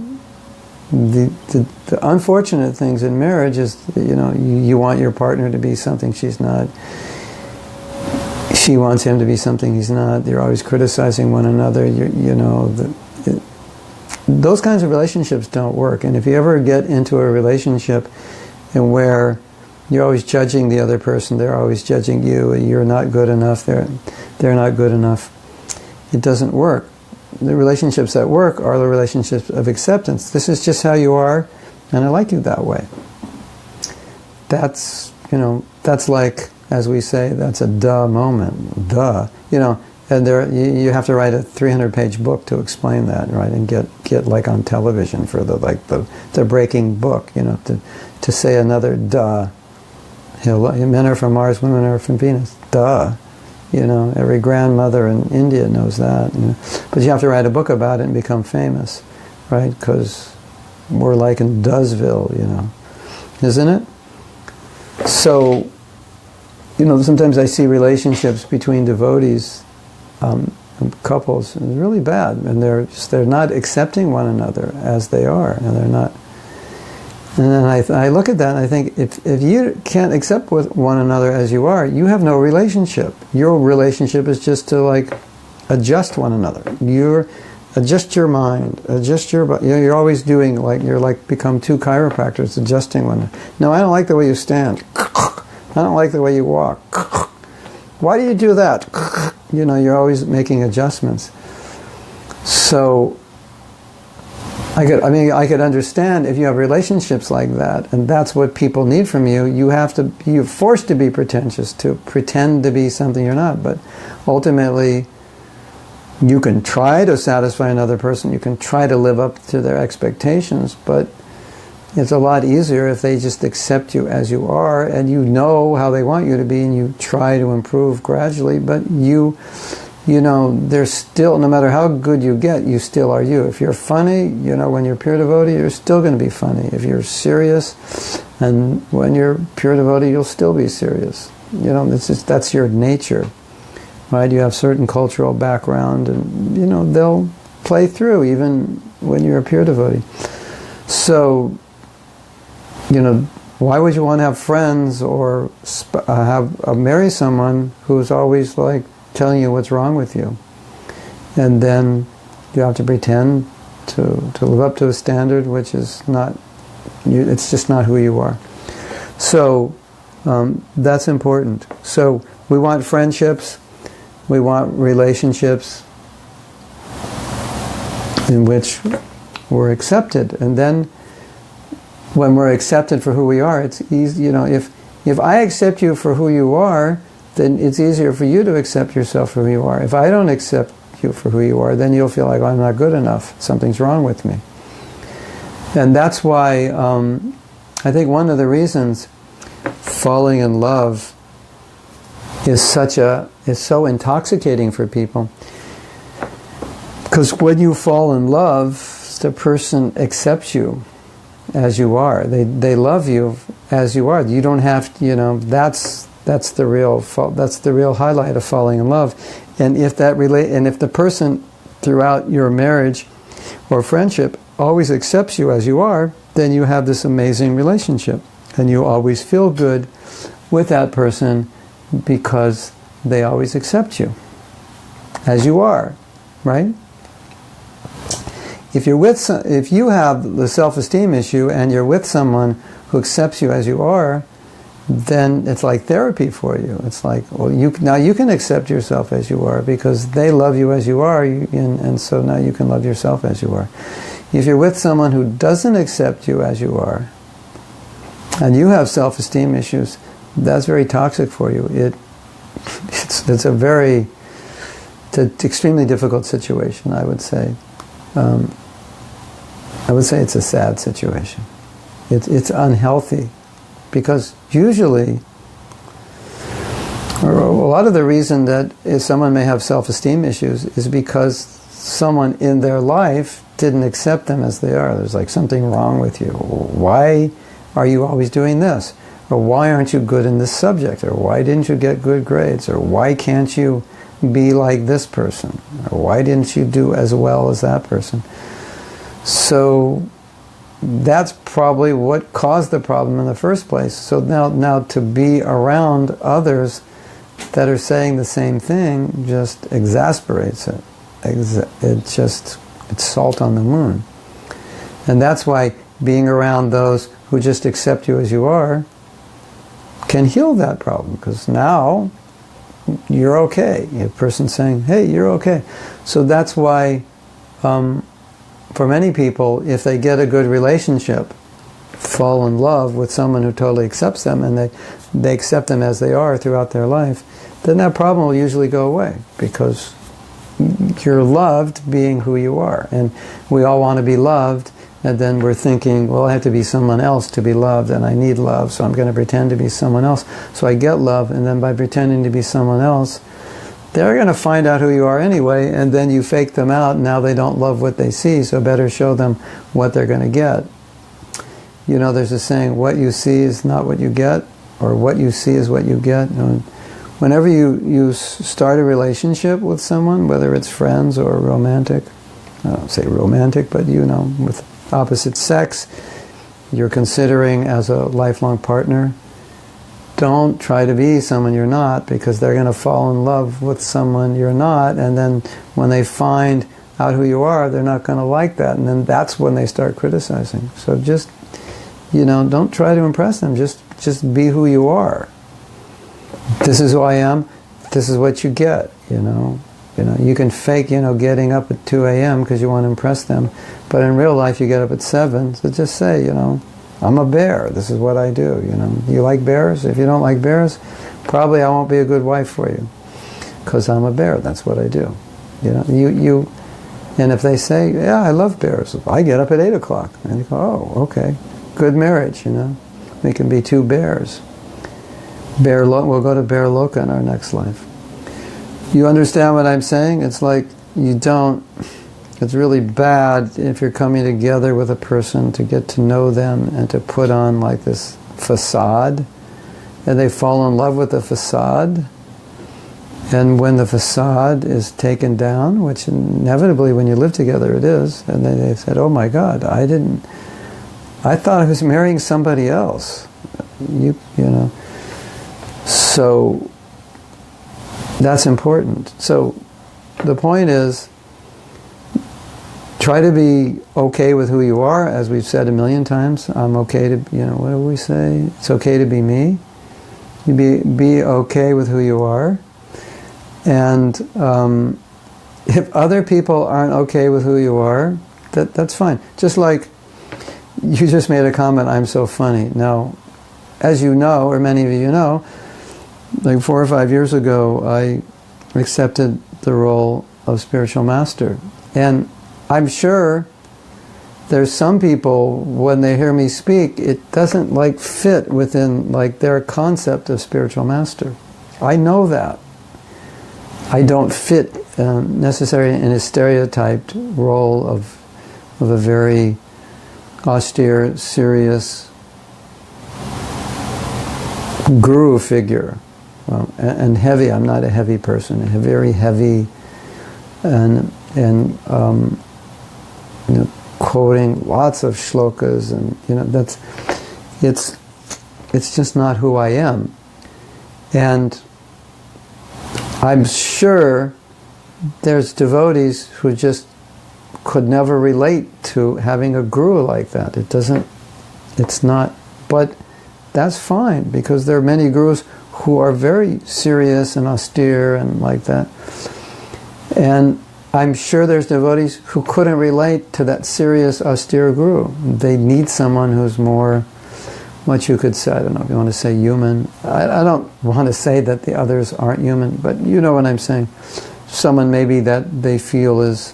unfortunate things in marriage is, you want your partner to be something she's not. she wants him to be something he's not. You're always criticizing one another. Those kinds of relationships don't work. And if you ever get into a relationship and where you're always judging the other person, they're always judging you, you're not good enough, they're not good enough, it doesn't work. The relationships that work are the relationships of acceptance. This is just how you are, and I like you that way. That's like, as we say, that's a duh moment. Duh. And you have to write a 300-page book to explain that, right? And get like on television for the breaking book, to say another duh. Men are from Mars, women are from Venus. Duh. Every grandmother in India knows that. But you have to write a book about it and become famous, right? Because we're like in Doesville, isn't it? So, sometimes I see relationships between devotees, couples, and it's really bad, and they're not accepting one another as they are, and they're not. And then I look at that and I think, if you can't accept with one another as you are, you have no relationship. Your relationship is just to adjust one another. Adjust your mind, adjust your. You're always doing you're become two chiropractors adjusting one another. No, I don't like the way you stand. I don't like the way you walk. Why do you do that? You're always making adjustments. So I could understand if you have relationships like that, and that's what people need from you. You're forced to be pretentious, to pretend to be something you're not. But ultimately, you can try to satisfy another person. You can try to live up to their expectations, but it's a lot easier if they just accept you as you are, and you know how they want you to be, and you try to improve gradually. But there's still, no matter how good you get, you still are you. If you're funny, when you're pure devotee, you're still going to be funny. If you're serious, and when you're pure devotee, you'll still be serious. That's your nature, right? You have certain cultural background, and they'll play through even when you're a pure devotee. So, why would you want to have friends or marry someone who's always telling you what's wrong with you? And then you have to pretend to live up to a standard which is not, it's just not who you are. So that's important. So we want friendships, we want relationships in which we're accepted. And then when we're accepted for who we are, it's easy. If I accept you for who you are, then it's easier for you to accept yourself for who you are. If I don't accept you for who you are, then you'll feel like, I'm not good enough. Something's wrong with me. And that's why I think one of the reasons falling in love is so intoxicating for people. Because when you fall in love, the person accepts you as you are. They love you as you are. You don't have to, that's the real highlight of falling in love. And if the person throughout your marriage or friendship always accepts you as you are, then you have this amazing relationship, and you always feel good with that person because they always accept you as you are, right? If you have the self-esteem issue and you're with someone who accepts you as you are, then it's like therapy for you. It's like, well, now you can accept yourself as you are because they love you as you are, and so now you can love yourself as you are. If you're with someone who doesn't accept you as you are, and you have self-esteem issues, that's very toxic for you. It's an extremely difficult situation, I would say. I would say it's a sad situation. It's unhealthy, because usually, or a lot of the reason that if someone may have self-esteem issues is because someone in their life didn't accept them as they are. There's something wrong with you. Why are you always doing this? Or why aren't you good in this subject? Or why didn't you get good grades? Or why can't you be like this person? Or why didn't you do as well as that person? So that's probably what caused the problem in the first place. So now to be around others that are saying the same thing just exasperates it. It's salt on the wound. And that's why being around those who just accept you as you are can heal that problem, because now you're okay. A person saying, hey, you're okay. So that's why for many people, if they get a good relationship, fall in love with someone who totally accepts them, and they accept them as they are throughout their life, then that problem will usually go away, because you're loved being who you are. And we all want to be loved, and then we're thinking, well, I have to be someone else to be loved, and I need love, so I'm going to pretend to be someone else. So I get love, and then by pretending to be someone else, they're going to find out who you are anyway, and then you fake them out, and now they don't love what they see, so better show them what they're going to get. You know, there's a saying, what you see is not what you get, or what you see is what you get. Whenever you start a relationship with someone, whether it's friends or romantic, I don't say romantic, but you know, with opposite sex, you're considering as a lifelong partner, don't try to be someone you're not, because they're going to fall in love with someone you're not, and then when they find out who you are, they're not going to like that, and then that's when they start criticizing. So just, you know, don't try to impress them, just be who you are. This is who I am, this is what you get, you know. You can fake, you know, getting up at 2 a.m. because you want to impress them, but in real life you get up at 7, so just say, you know, I'm a bear, this is what I do, you know. You like bears? If you don't like bears, probably I won't be a good wife for you, because I'm a bear, that's what I do. You know, and if they say, yeah, I love bears, I get up at 8 o'clock, and you go, oh, okay, good marriage, you know. We can be 2 bears. We'll go to Bear Loka in our next life. You understand what I'm saying? It's like it's really bad if you're coming together with a person to get to know them and to put on like this facade, and they fall in love with the facade, and when the facade is taken down, which inevitably when you live together it is, and then they said, oh my God, I thought I was marrying somebody else. You know. So that's important. So the point is, try to be okay with who you are, as we've said a million times. I'm okay to, you know, what do we say? It's okay to be me. You be okay with who you are. And if other people aren't okay with who you are, that's fine. Just like you just made a comment, I'm so funny. Now, as you know, or many of you know, like 4 or 5 years ago, I accepted the role of spiritual master. And I'm sure there's some people, when they hear me speak, it doesn't like fit within like their concept of spiritual master. I know that. I don't fit necessarily in a stereotyped role of a very austere, serious guru figure. And heavy. I'm not a heavy person. I'm very heavy, and you know, quoting lots of shlokas, and you know, it's just not who I am. And I'm sure there's devotees who just could never relate to having a guru like that. It's not, but that's fine, because there are many gurus who are very serious and austere and like that. And I'm sure there's devotees who couldn't relate to that serious, austere guru. They need someone who's more, what you could say, I don't know if you want to say human. I don't want to say that the others aren't human, but you know what I'm saying. Someone maybe that they feel is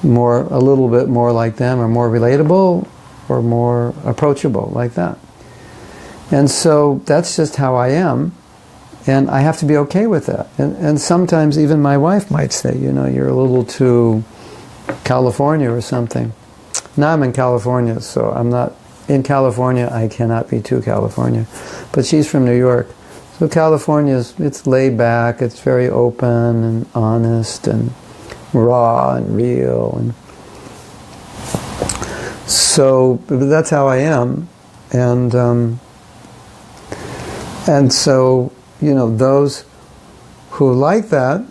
more, a little bit more like them, or more relatable, or more approachable, like that. And so that's just how I am, and I have to be okay with that. And sometimes even my wife might say, you know, you're a little too California or something. Now I'm in California, so I'm not, in California I cannot be too California. But she's from New York. So California it's laid back, it's very open and honest and raw and real. And so that's how I am. And so those who like that,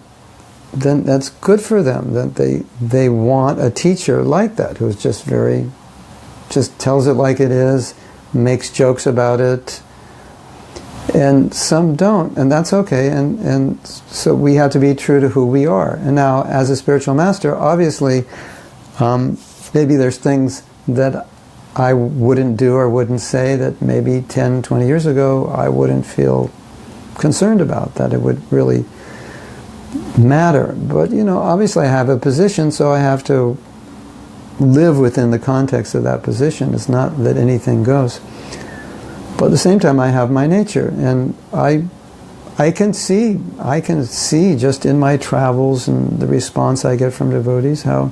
then that's good for them, that they want a teacher like that, who's just tells it like it is, makes jokes about it. And some don't, and that's okay, and so we have to be true to who we are. And now, as a spiritual master, obviously, maybe there's things that I wouldn't do or wouldn't say that maybe 10, 20 years ago I wouldn't feel concerned about, that it would really matter. But, obviously I have a position, so I have to live within the context of that position. It's not that anything goes. But at the same time, I have my nature, and I can see just in my travels and the response I get from devotees how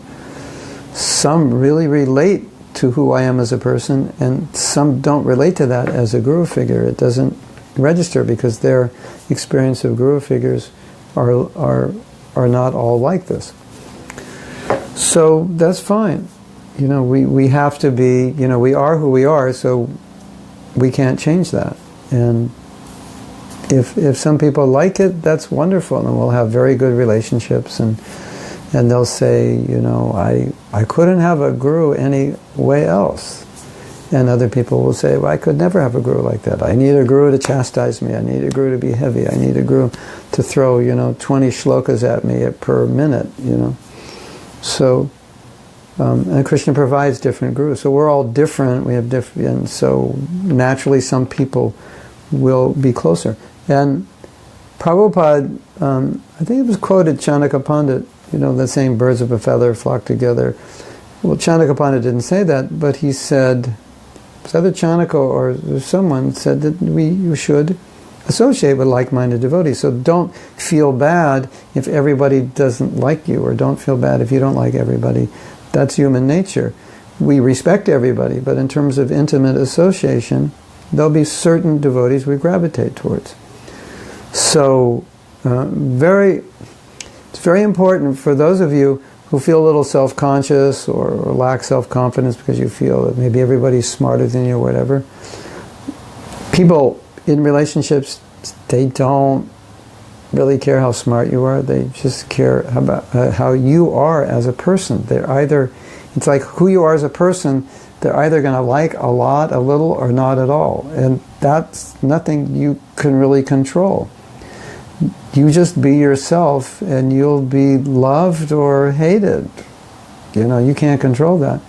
some really relate to who I am as a person, and some don't relate to that as a guru figure. It doesn't register because their experience of guru figures are not all like this. So that's fine. We have to be, we are who we are, so we can't change that. And if some people like it, that's wonderful, and we'll have very good relationships, and they'll say, I couldn't have a guru any way else. And other people will say, well, I could never have a guru like that. I need a guru to chastise me. I need a guru to be heavy. I need a guru to throw, 20 shlokas at me per minute, So, and Krishna provides different gurus. So we're all different. We have different, and so naturally some people will be closer. And Prabhupada, I think it was quoted, Chanaka Pandit, the same birds of a feather flock together. Well, Chanaka Pandit didn't say that, but he said, it was either Chanaka or someone said that you should associate with like-minded devotees. So don't feel bad if everybody doesn't like you, or don't feel bad if you don't like everybody. That's human nature. We respect everybody, but in terms of intimate association, there'll be certain devotees we gravitate towards. So, it's very important for those of you who feel a little self-conscious or lack self-confidence because you feel that maybe everybody's smarter than you or whatever. People in relationships, they don't really care how smart you are. They just care about how you are as a person. It's like who you are as a person, they're either going to like a lot, a little, or not at all. And that's nothing you can really control. You just be yourself and you'll be loved or hated. You can't control that.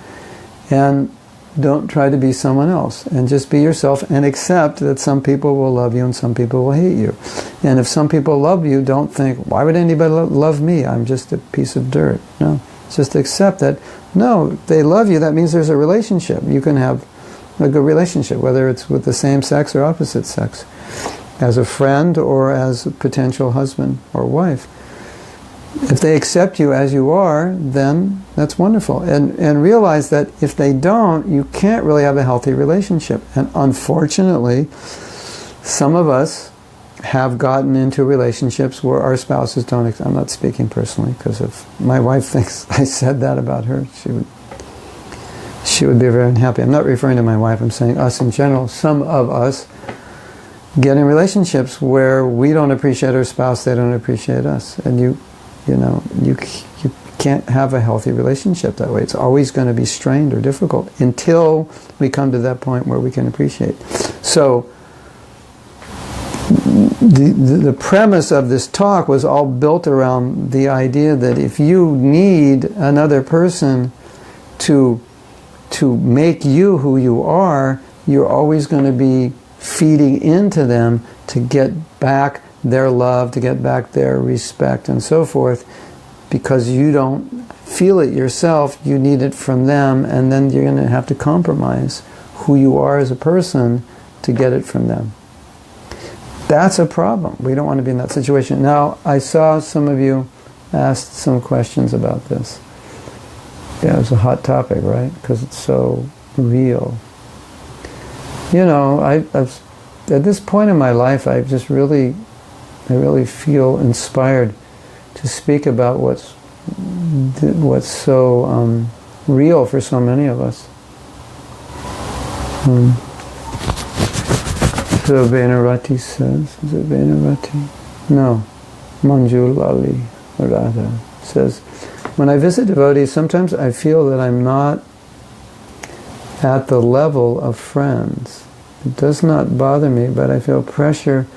And don't try to be someone else, and just be yourself, and accept that some people will love you and some people will hate you. And if some people love you, don't think, why would anybody love me? I'm just a piece of dirt. No, just accept that, no, they love you. That means there's a relationship. You can have a good relationship, whether it's with the same sex or opposite sex, as a friend or as a potential husband or wife. If they accept you as you are, then that's wonderful. And realize that if they don't, you can't really have a healthy relationship. And unfortunately, some of us have gotten into relationships where our spouses don't. I'm not speaking personally, because if my wife thinks I said that about her, she would be very unhappy. I'm not referring to my wife, I'm saying us in general. Some of us get in relationships where we don't appreciate our spouse, they don't appreciate us. And you can't have a healthy relationship that way. It's always going to be strained or difficult until we come to that point where we can appreciate. So the premise of this talk was all built around the idea that if you need another person to make you who you are, you're always going to be feeding into them to get back their love, to get back their respect and so forth, because you don't feel it yourself, you need it from them, and then you're going to have to compromise who you are as a person to get it from them. That's a problem. We don't want to be in that situation. Now, I saw some of you asked some questions about this. Yeah, it's a hot topic, right? Because it's so real. I've at this point in my life, I really feel inspired to speak about what's so real for so many of us. So Venarati says, is it Venarati? No, Manjul Ali Radha says, when I visit devotees, sometimes I feel that I'm not at the level of friends. It does not bother me, but I feel pressure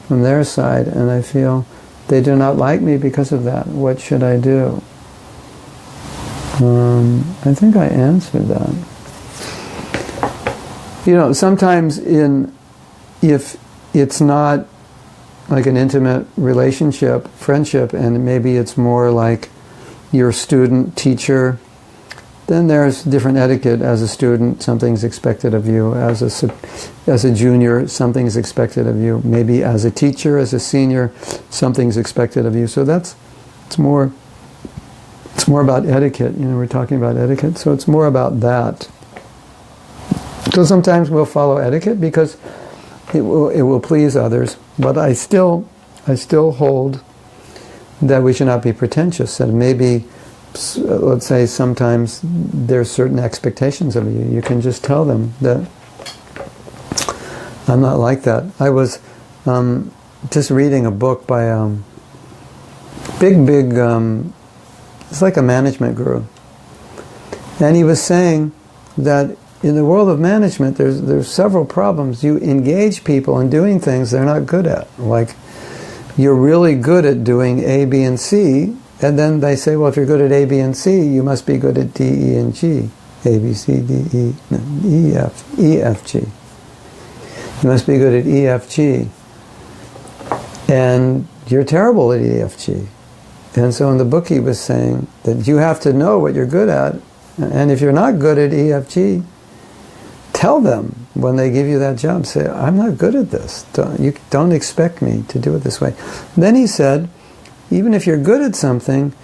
from their side, and I feel they do not like me because of that. What should I do? I think I answered that. You know, sometimes if it's not like an intimate relationship, friendship, and maybe it's more like your student, teacher, then there's different etiquette. As a student, something's expected of you. As a junior, something's expected of you. Maybe as a teacher, as a senior, something's expected of you. So it's more about etiquette. You know, we're talking about etiquette, so it's more about that. So sometimes we'll follow etiquette because it will please others, but I still hold that we should not be pretentious. That maybe, let's say, sometimes there's certain expectations of you. You can just tell them that I'm not like that. I was just reading a book by big it's like a management guru, and he was saying that in the world of management, there's several problems. You engage people in doing things they're not good at. Like, you're really good at doing A, B, and C, and then they say, well, if you're good at A, B, and C, you must be good at D, E, and G. A, B, C, D, E, no, E, F, G. You must be good at E, F, G. And you're terrible at E, F, G. And so in the book he was saying that you have to know what you're good at, and if you're not good at E, F, G, tell them when they give you that job, say, I'm not good at this. You don't expect me to do it this way. Then he said, even if you're good at something,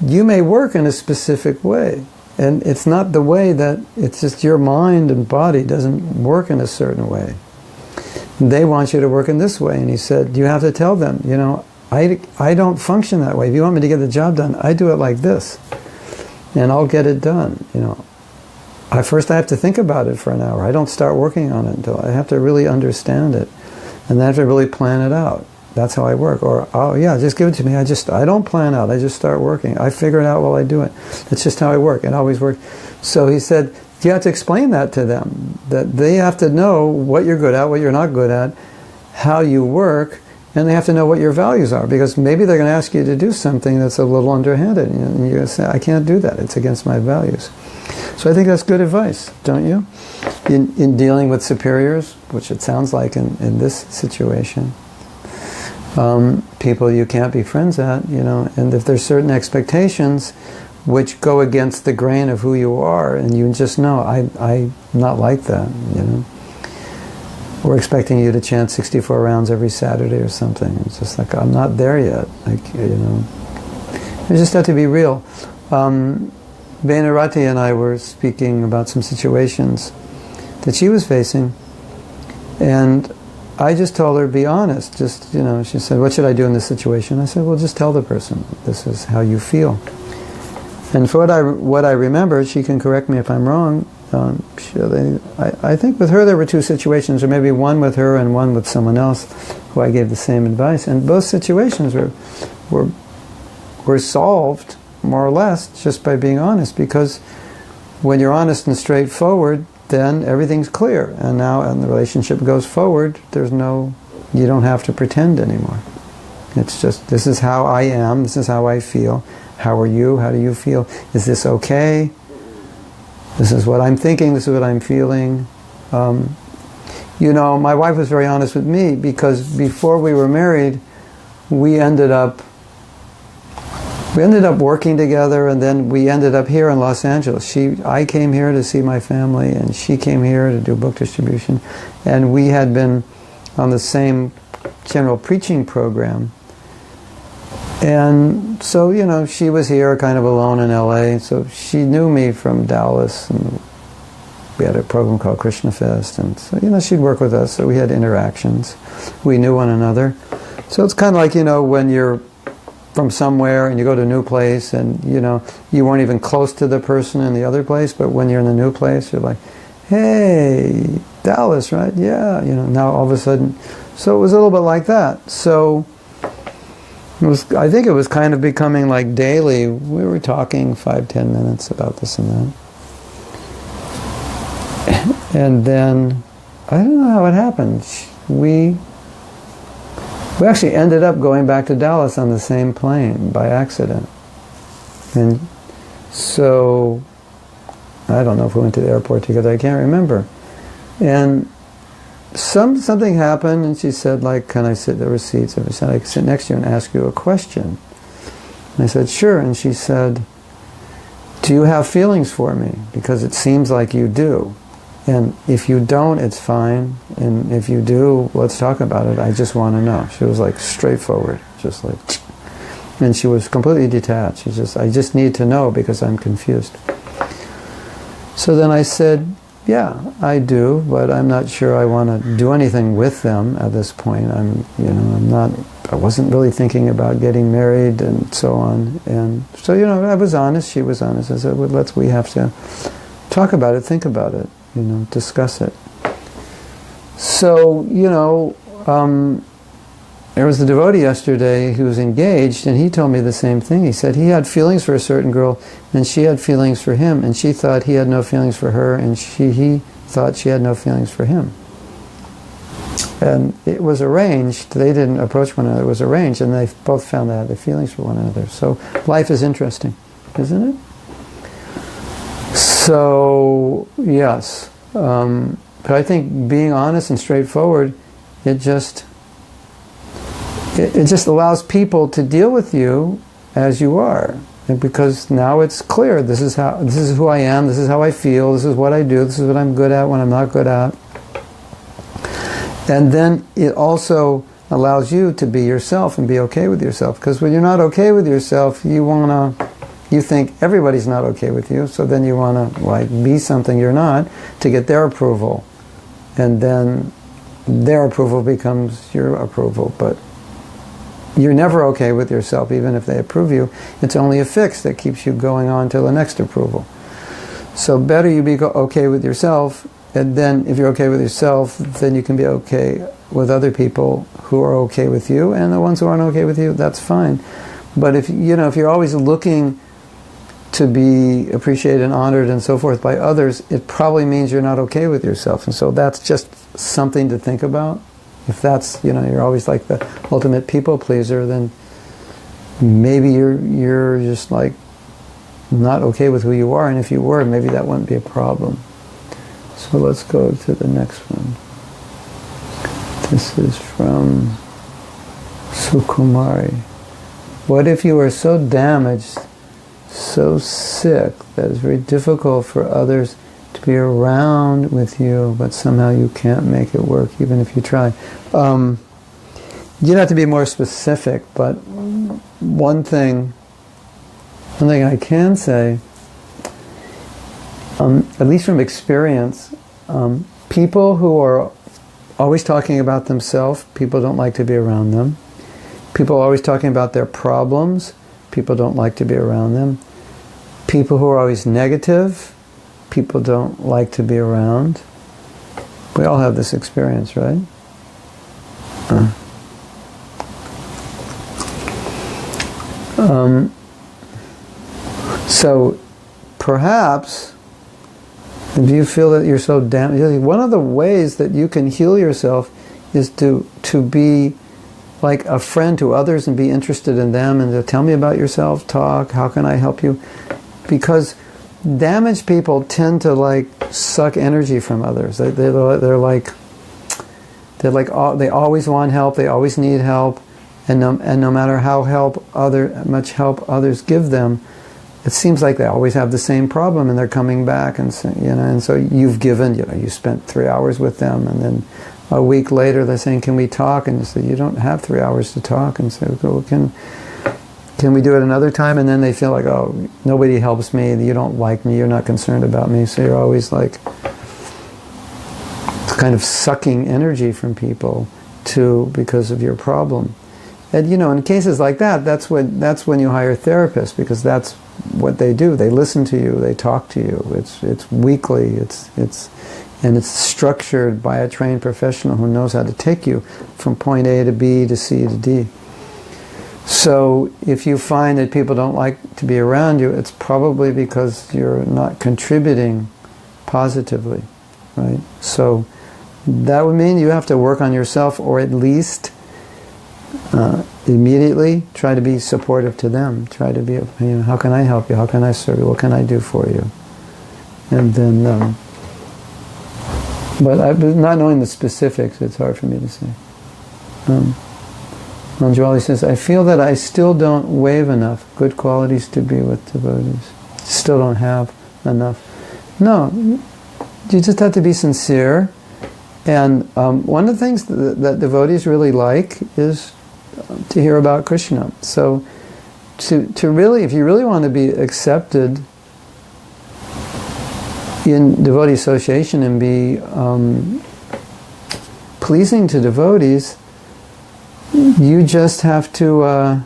you may work in a specific way. And it's not the way that, it's just your mind and body doesn't work in a certain way. They want you to work in this way. And he said, you have to tell them, you know, I don't function that way. If you want me to get the job done, I do it like this. And I'll get it done, you know. First I have to think about it for an hour. I don't start working on it until I have to really understand it. And then I have to really plan it out. That's how I work. Or, oh yeah, just give it to me. I don't plan out. I just start working. I figure it out while I do it. That's just how I work. It always works. So he said, you have to explain that to them. That they have to know what you're good at, what you're not good at, how you work, and they have to know what your values are. Because maybe they're going to ask you to do something that's a little underhanded. And you're going to say, I can't do that. It's against my values. So I think that's good advice, don't you? In dealing with superiors, which it sounds like in this situation. People you can't be friends at, you know, and if there's certain expectations which go against the grain of who you are, and you just know, I'm not like that, you know. We're expecting you to chant 64 rounds every Saturday or something. It's just like, I'm not there yet, like, you know. You just have to be real. Venarati and I were speaking about some situations that she was facing, and I just told her, be honest. Just, you know, she said, what should I do in this situation? I said, well, just tell the person this is how you feel. And for what I remember, she can correct me if I'm wrong, I think with her there were two situations, or maybe one with her and one with someone else who I gave the same advice, and both situations were solved more or less just by being honest, because when you're honest and straightforward, then everything's clear, and the relationship goes forward. You don't have to pretend anymore. It's just, this is how I am, this is how I feel. How are you? How do you feel? Is this okay? This is what I'm thinking, this is what I'm feeling. You know, my wife was very honest with me, because before we were married, we ended up working together, and then we ended up here in Los Angeles. I came here to see my family, and she came here to do book distribution, and we had been on the same general preaching program. And so, you know, she was here kind of alone in LA, so she knew me from Dallas, and we had a program called Krishna Fest, and so, you know, she'd work with us, so we had interactions. We knew one another. So it's kind of like, you know, when you're from somewhere and you go to a new place, and, you know, you weren't even close to the person in the other place, but when you're in the new place, you're like, hey, Dallas, right? Yeah, now all of a sudden, so it was a little bit like that. So I think it was kind of becoming like daily. We were talking 5-10 minutes about this and that. And then, I don't know how it happened. We actually ended up going back to Dallas on the same plane by accident. And so, I don't know if we went to the airport together, I can't remember. And something happened, and she said, like, can I sit, there were seats, I said, I can sit next to you and ask you a question. And I said, sure. And she said, do you have feelings for me? Because it seems like you do. And if you don't, it's fine. And if you do, let's talk about it. I just want to know. She was like straightforward, just like, and she was completely detached. She just, I just need to know because I'm confused. So then I said, yeah, I do, but I'm not sure I want to do anything with them at this point. I wasn't really thinking about getting married and so on. And so, I was honest, she was honest. I said, well, we have to talk about it, think about it, discuss it. So, there was the devotee yesterday who was engaged, and he told me the same thing. He said he had feelings for a certain girl, and she had feelings for him, and she thought he had no feelings for her, and he thought she had no feelings for him. And it was arranged. They didn't approach one another. It was arranged, and they both found they had their feelings for one another. So life is interesting, isn't it? So, yes. But I think being honest and straightforward, it just allows people to deal with you as you are, and because now it's clear. This is who I am. This is how I feel. This is what I do. This is what I'm good at. When I'm not good at. And then it also allows you to be yourself and be okay with yourself. Because when you're not okay with yourself, you think everybody's not okay with you. So then you want to be something you're not to get their approval, and then their approval becomes your approval. But you're never okay with yourself, even if they approve you. It's only a fix that keeps you going on to the next approval. So better you be okay with yourself, and then if you're okay with yourself, then you can be okay with other people who are okay with you, and the ones who aren't okay with you, that's fine. But if you're always looking to be appreciated and honored and so forth by others, it probably means you're not okay with yourself. And so that's just something to think about. If that's, you're always like the ultimate people pleaser, then maybe you're just like not okay with who you are, and if you were, maybe that wouldn't be a problem. So let's go to the next one. This is from Sukumari. What if you are so damaged, so sick, that it's very difficult for others to be around with you, but somehow you can't make it work, even if you try? You have to be more specific, but one thing I can say, at least from experience, people who are always talking about themselves, people don't like to be around them. People are always talking about their problems, people don't like to be around them. People who are always negative, people don't like to be around. We all have this experience, right? So perhaps if you feel that you're so damaged, one of the ways that you can heal yourself is to be like a friend to others and be interested in them, and to tell me about yourself, talk, how can I help you? Because damaged people tend to suck energy from others. They always want help, they always need help, and no matter how much help others give them, it seems like they always have the same problem, and they're coming back, and so you've given, you spent 3 hours with them, and then a week later they're saying, can we talk? And you say, you don't have 3 hours to talk. And say, well, can we do it another time? And then they feel like, oh, nobody helps me, you don't like me, you're not concerned about me, so you're always kind of sucking energy from people because of your problem. And in cases like that, that's when you hire therapists, because that's what they do. They listen to you, they talk to you. It's weekly. It's and it's structured by a trained professional who knows how to take you from point A to B to C to D. So if you find that people don't like to be around you, it's probably because you're not contributing positively, right? So that would mean you have to work on yourself, or at least immediately try to be supportive to them. Try to be, how can I help you? How can I serve you? What can I do for you? And then, but not knowing the specifics, it's hard for me to say. Manjwali says, I feel that I still don't wave enough good qualities to be with devotees. Still don't have enough. No, you just have to be sincere. And one of the things that devotees really like is to hear about Krishna. So to really, if you really want to be accepted in devotee association and be pleasing to devotees, you just have to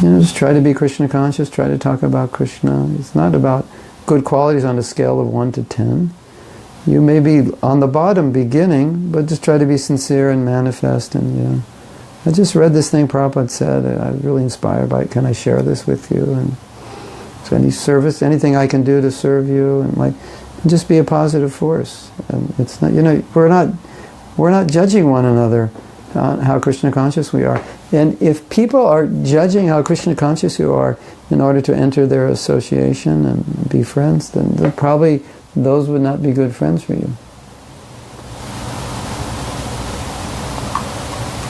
just try to be Krishna conscious, try to talk about Krishna. It's not about good qualities on a scale of 1 to 10. You may be on the bottom beginning, but just try to be sincere and manifest. And I just read this thing Prabhupada said. I'm really inspired by it. Can I share this with you? And so any service, anything I can do to serve you, and just be a positive force. And it's not, we're not judging one another on how Krishna conscious we are. And if people are judging how Krishna conscious you are in order to enter their association and be friends, then probably those would not be good friends for you.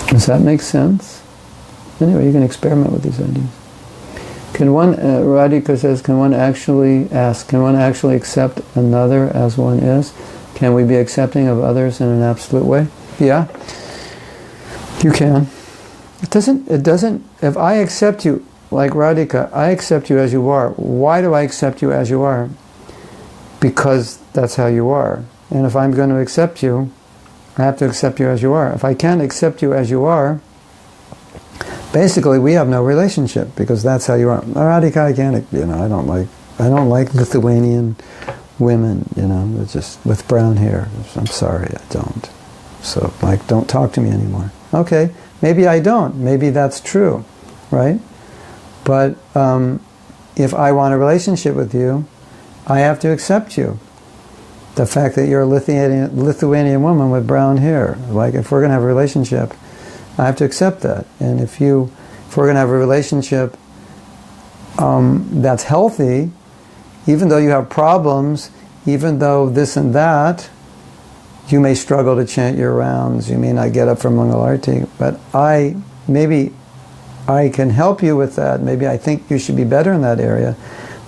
Does that make sense? Anyway, you can experiment with these ideas. Can one, Radhika says, can one actually accept another as one is? Can we be accepting of others in an absolute way? Yeah, you can. It doesn't, if I accept you, like Radhika, I accept you as you are. Why do I accept you as you are? Because that's how you are. And if I'm going to accept you, I have to accept you as you are. If I can't accept you as you are, basically we have no relationship, because that's how you are. Radhika, I can't, I don't like Lithuanian women, just with brown hair. I'm sorry, I don't. So, don't talk to me anymore. Okay, maybe I don't. Maybe that's true, right? But if I want a relationship with you, I have to accept you. The fact that you're a Lithuanian woman with brown hair. If we're going to have a relationship, I have to accept that. And if we're going to have a relationship that's healthy, even though you have problems, even though this and that, you may struggle to chant your rounds, you may not get up for Mangal Arati, but maybe I can help you with that. Maybe I think you should be better in that area.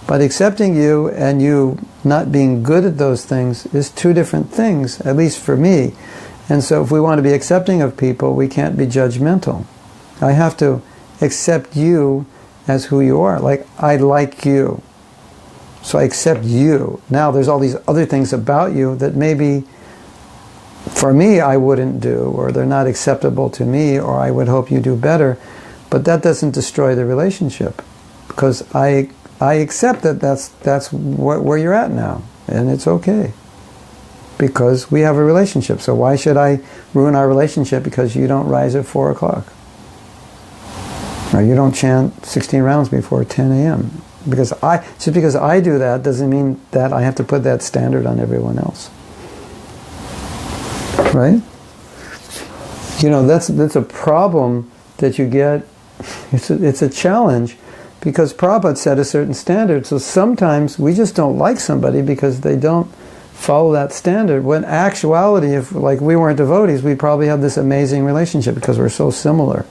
But accepting you and you not being good at those things is two different things, at least for me. And so if we want to be accepting of people, we can't be judgmental. I have to accept you as who you are. I like you, so I accept you. Now there's all these other things about you that maybe for me I wouldn't do, or they're not acceptable to me, or I would hope you do better. But that doesn't destroy the relationship, because I accept that that's where you're at now, and it's okay, because we have a relationship. So why should I ruin our relationship because you don't rise at 4 o'clock? Or you don't chant 16 rounds before 10 a.m. Just because I do that doesn't mean that I have to put that standard on everyone else. Right? That's a problem that you get. It's a challenge, because Prabhupada set a certain standard. So sometimes we just don't like somebody because they don't follow that standard. When actuality, if we weren't devotees, we'd probably have this amazing relationship because we're so similar.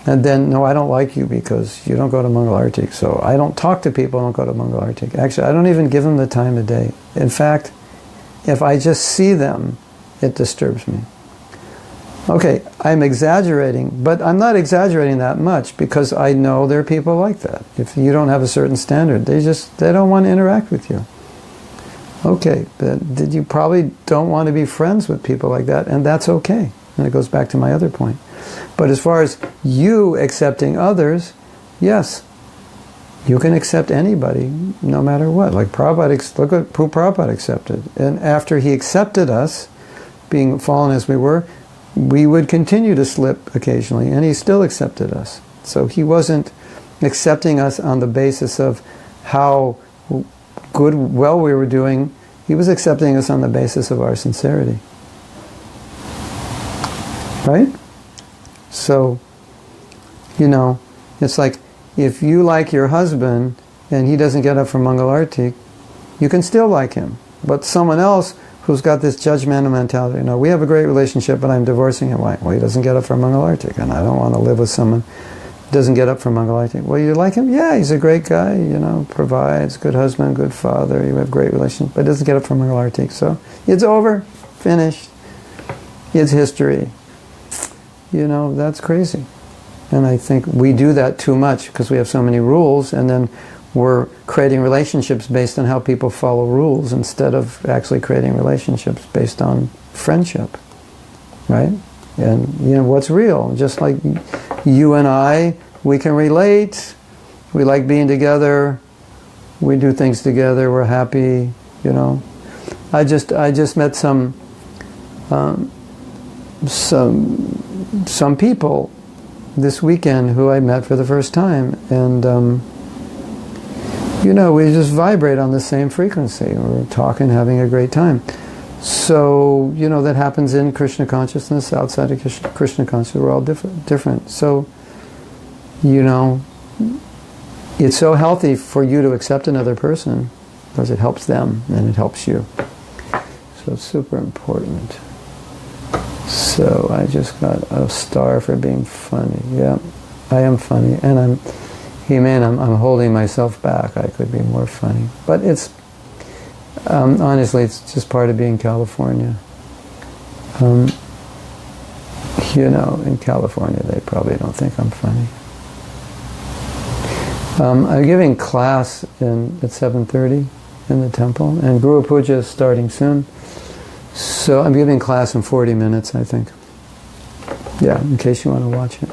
And then, no, I don't like you because you don't go to Mangal Arati. So I don't talk to people who don't go to Mangal Arati. Actually, I don't even give them the time of day. In fact, if I just see them, it disturbs me. Okay, I'm exaggerating, but I'm not exaggerating that much, because I know there are people like that. If you don't have a certain standard, they don't want to interact with you. Okay, but you probably don't want to be friends with people like that, and that's okay. And it goes back to my other point. But as far as you accepting others, yes, You can accept anybody, no matter what. Like Prabhupada, look at who Prabhupada accepted. And after he accepted us, being fallen as we were, we would continue to slip occasionally, and he still accepted us. So he wasn't accepting us on the basis of how well we were doing. He was accepting us on the basis of our sincerity. Right? So, it's like, if you like your husband and he doesn't get up for Mangal Arati, you can still like him. But someone else who's got this judgmental mentality, we have a great relationship, but I'm divorcing him. Why? Well, he doesn't get up for Mangal Arati, and I don't want to live with someone who doesn't get up for Mangal Arati. Well, you like him? Yeah, he's a great guy, provides, good husband, good father, you have great relationship, but doesn't get up for Mangal Arati. So it's over, finished. It's history. That's crazy. And I think we do that too much because we have so many rules, and then we're creating relationships based on how people follow rules instead of actually creating relationships based on friendship, right? And what's real? Just like you and I, we can relate. We like being together. We do things together. We're happy. I just met some people this weekend who I met for the first time, and we just vibrate on the same frequency. We're talking, having a great time. So, that happens in Krishna consciousness, outside of Krishna consciousness. We're all different. So, it's so healthy for you to accept another person because it helps them and it helps you. So it's super important. So I just got a star for being funny. Yeah, I am funny, and I'm holding myself back. I could be more funny, but it's honestly, it's just part of being California. In California, they probably don't think I'm funny. I'm giving class at 7:30 in the temple, and Guru Puja is starting soon. So I'm giving class in 40 minutes, I think. Yeah, in case you want to watch it.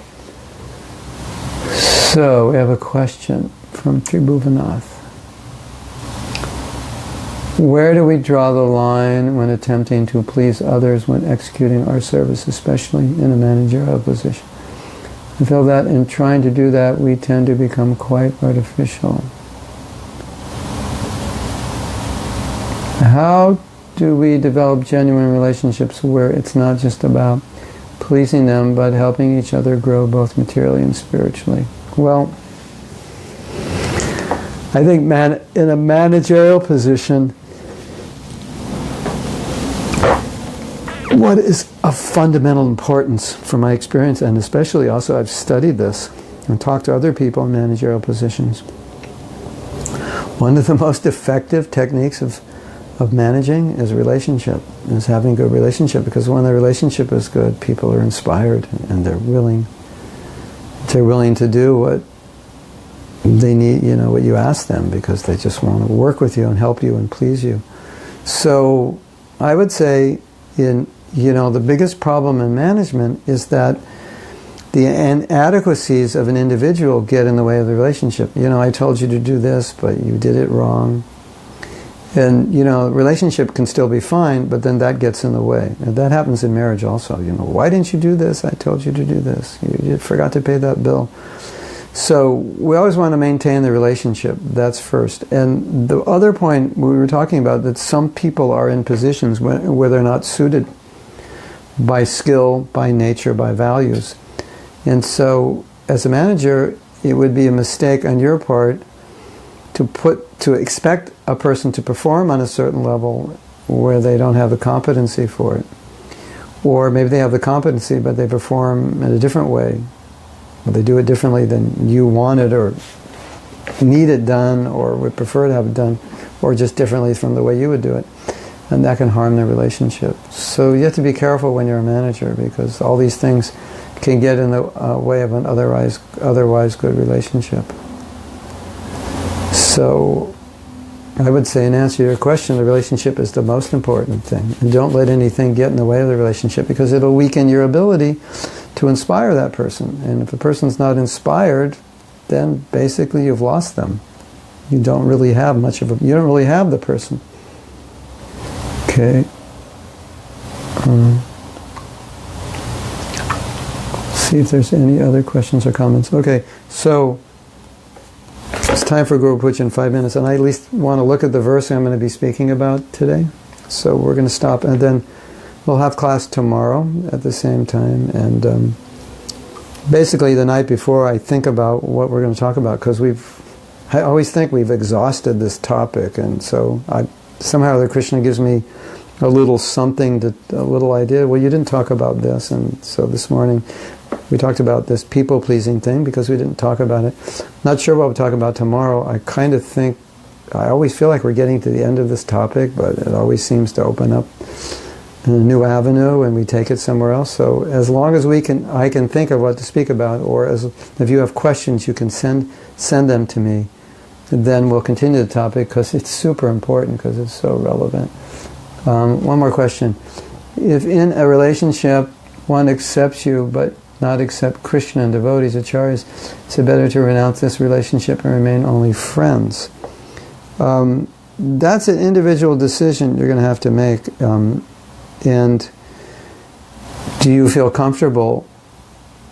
So we have a question from Tribhuvanath. Where do we draw the line when attempting to please others when executing our service, especially in a managerial position? I feel that in trying to do that, we tend to become quite artificial. How do we develop genuine relationships where it's not just about pleasing them, but helping each other grow both materially and spiritually? Well, I think in a managerial position, what is of fundamental importance from my experience, and especially also I've studied this and talked to other people in managerial positions, one of the most effective techniques of managing is relationship, is having a good relationship, because when the relationship is good, people are inspired and they're willing to do what they need, what you ask them, because they just want to work with you and help you and please you. So I would say the biggest problem in management is that the inadequacies of an individual get in the way of the relationship. I told you to do this, but you did it wrong. And, relationship can still be fine, but then that gets in the way. And that happens in marriage also. Why didn't you do this? I told you to do this. You forgot to pay that bill. So we always want to maintain the relationship. That's first. And the other point we were talking about, that some people are in positions where they're not suited by skill, by nature, by values. And so as a manager, it would be a mistake on your part to expect a person to perform on a certain level where they don't have the competency for it. Or maybe they have the competency, but they perform in a different way. Or they do it differently than you wanted or need it done, or would prefer to have it done, or just differently from the way you would do it. And that can harm the relationship. So you have to be careful when you're a manager, because all these things can get in the way of an otherwise good relationship. So I would say, in answer to your question, the relationship is the most important thing. And don't let anything get in the way of the relationship, because it'll weaken your ability to inspire that person. And if a person's not inspired, then basically you've lost them. You don't really have much of a, you don't really have the person. Okay. See if there's any other questions or comments. Okay, so it's time for Guru Puja in 5 minutes, and I at least want to look at the verse I'm going to be speaking about today. So we're going to stop, and then we'll have class tomorrow at the same time. And basically the night before I think about what we're going to talk about, because I always think we've exhausted this topic, and so somehow the Krishna gives me a little something, a little idea. Well, you didn't talk about this, and so this morning we talked about this people-pleasing thing because we didn't talk about it. Not sure what we'll talk about tomorrow. I kind of think, I always feel like we're getting to the end of this topic, but it always seems to open up in a new avenue and we take it somewhere else. So as long as I can think of what to speak about, or if you have questions, you can send them to me. And then we'll continue the topic because it's super important, because it's so relevant. One more question. If in a relationship one accepts you but not accept Krishna and devotees, acharyas, is it better to renounce this relationship and remain only friends? That's an individual decision you're going to have to make. And do you feel comfortable?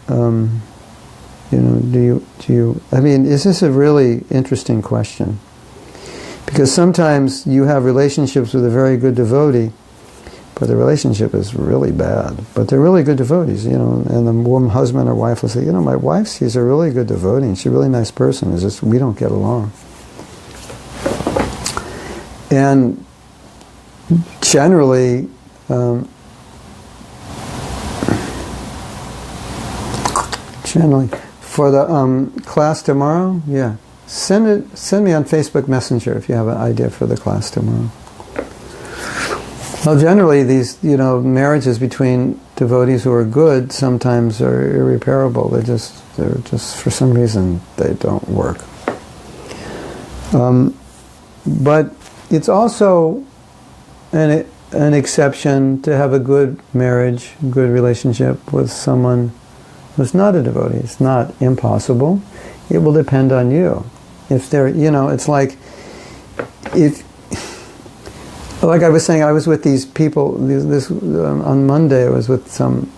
Do you? I mean, is this a really interesting question? Because sometimes you have relationships with a very good devotee, but the relationship is really bad. But they're really good devotees, and the husband or wife will say, my wife, she's a really good devotee, and she's a really nice person. It's just we don't get along. And generally, for the class tomorrow, send me on Facebook Messenger if you have an idea for the class tomorrow. Well, generally these, marriages between devotees who are good sometimes are irreparable. They're just for some reason they don't work. But it's also an exception to have a good marriage, good relationship with someone who's not a devotee. It's not impossible. It will depend on you. If they're, it's like I was saying, I was with these people. On Monday, I was with some,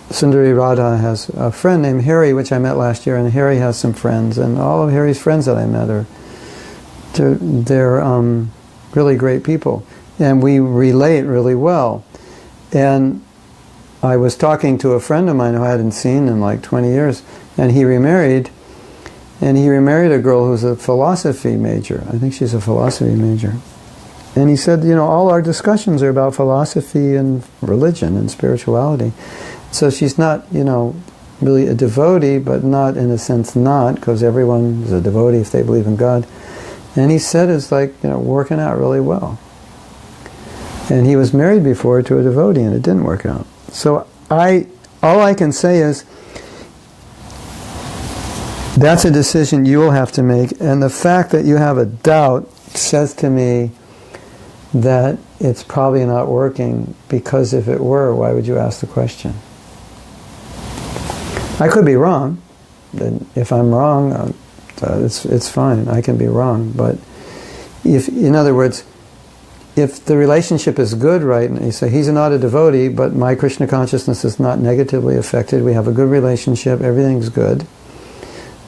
Sundari Radha has a friend named Harry, which I met last year, and Harry has some friends, and all of Harry's friends that I met they're really great people, and we relate really well. And I was talking to a friend of mine who I hadn't seen in like 20 years, and he remarried a girl who's a philosophy major. I think she's a philosophy major. And he said, all our discussions are about philosophy and religion and spirituality. So she's not, really a devotee, but not in a sense not, because everyone is a devotee if they believe in God. And he said it's like, working out really well. And he was married before to a devotee, and it didn't work out. So all I can say is, that's a decision you will have to make. And the fact that you have a doubt says to me that it's probably not working, because if it were, why would you ask the question? I could be wrong. And if I'm wrong, it's fine. I can be wrong. But in other words, if the relationship is good, right, and you say, he's not a devotee, but my Krishna consciousness is not negatively affected, we have a good relationship, everything's good,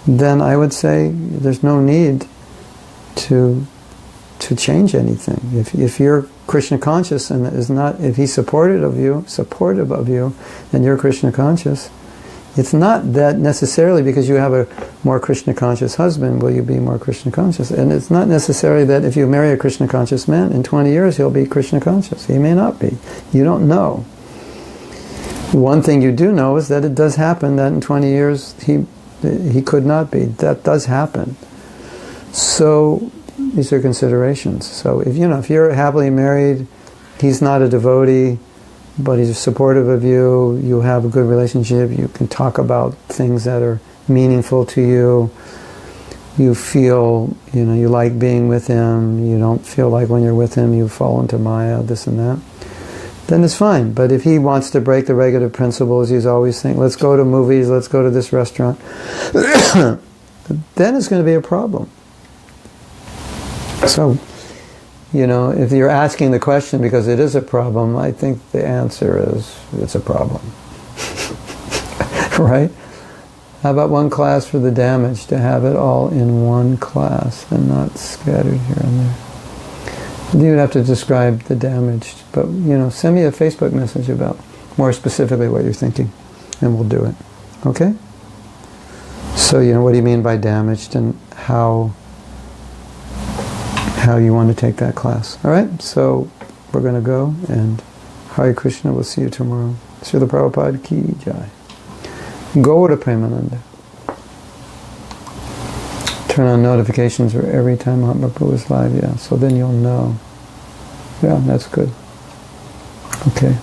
then I would say there's no need to change anything. If you're Krishna conscious and if he's supportive of you, and you're Krishna conscious, it's not that necessarily because you have a more Krishna conscious husband will you be more Krishna conscious. And it's not necessarily that if you marry a Krishna conscious man, in 20 years he'll be Krishna conscious. He may not be. You don't know. One thing you do know is that it does happen that in 20 years he could not be. That does happen. So these are considerations. So if you're happily married, he's not a devotee, but he's supportive of you, you have a good relationship, you can talk about things that are meaningful to you, you feel, you like being with him, you don't feel like when you're with him you fall into Maya, this and that, then it's fine. But if he wants to break the regulative principles, he's always saying, let's go to movies, let's go to this restaurant, then it's going to be a problem. So, if you're asking the question because it is a problem, I think the answer is it's a problem. Right? How about one class for the damage, to have it all in one class and not scattered here and there? You would have to describe the damage, but send me a Facebook message about more specifically what you're thinking, and we'll do it. Okay? So, what do you mean by damaged, and how you want to take that class? All right? So, we're going to go, and Hare Krishna, we'll see you tomorrow. Srila Prabhupada ki jai. Go to Premananda. Turn on notifications for every time Mahatma Prabhu is live, yeah. So then you'll know. Yeah, that's good. Okay.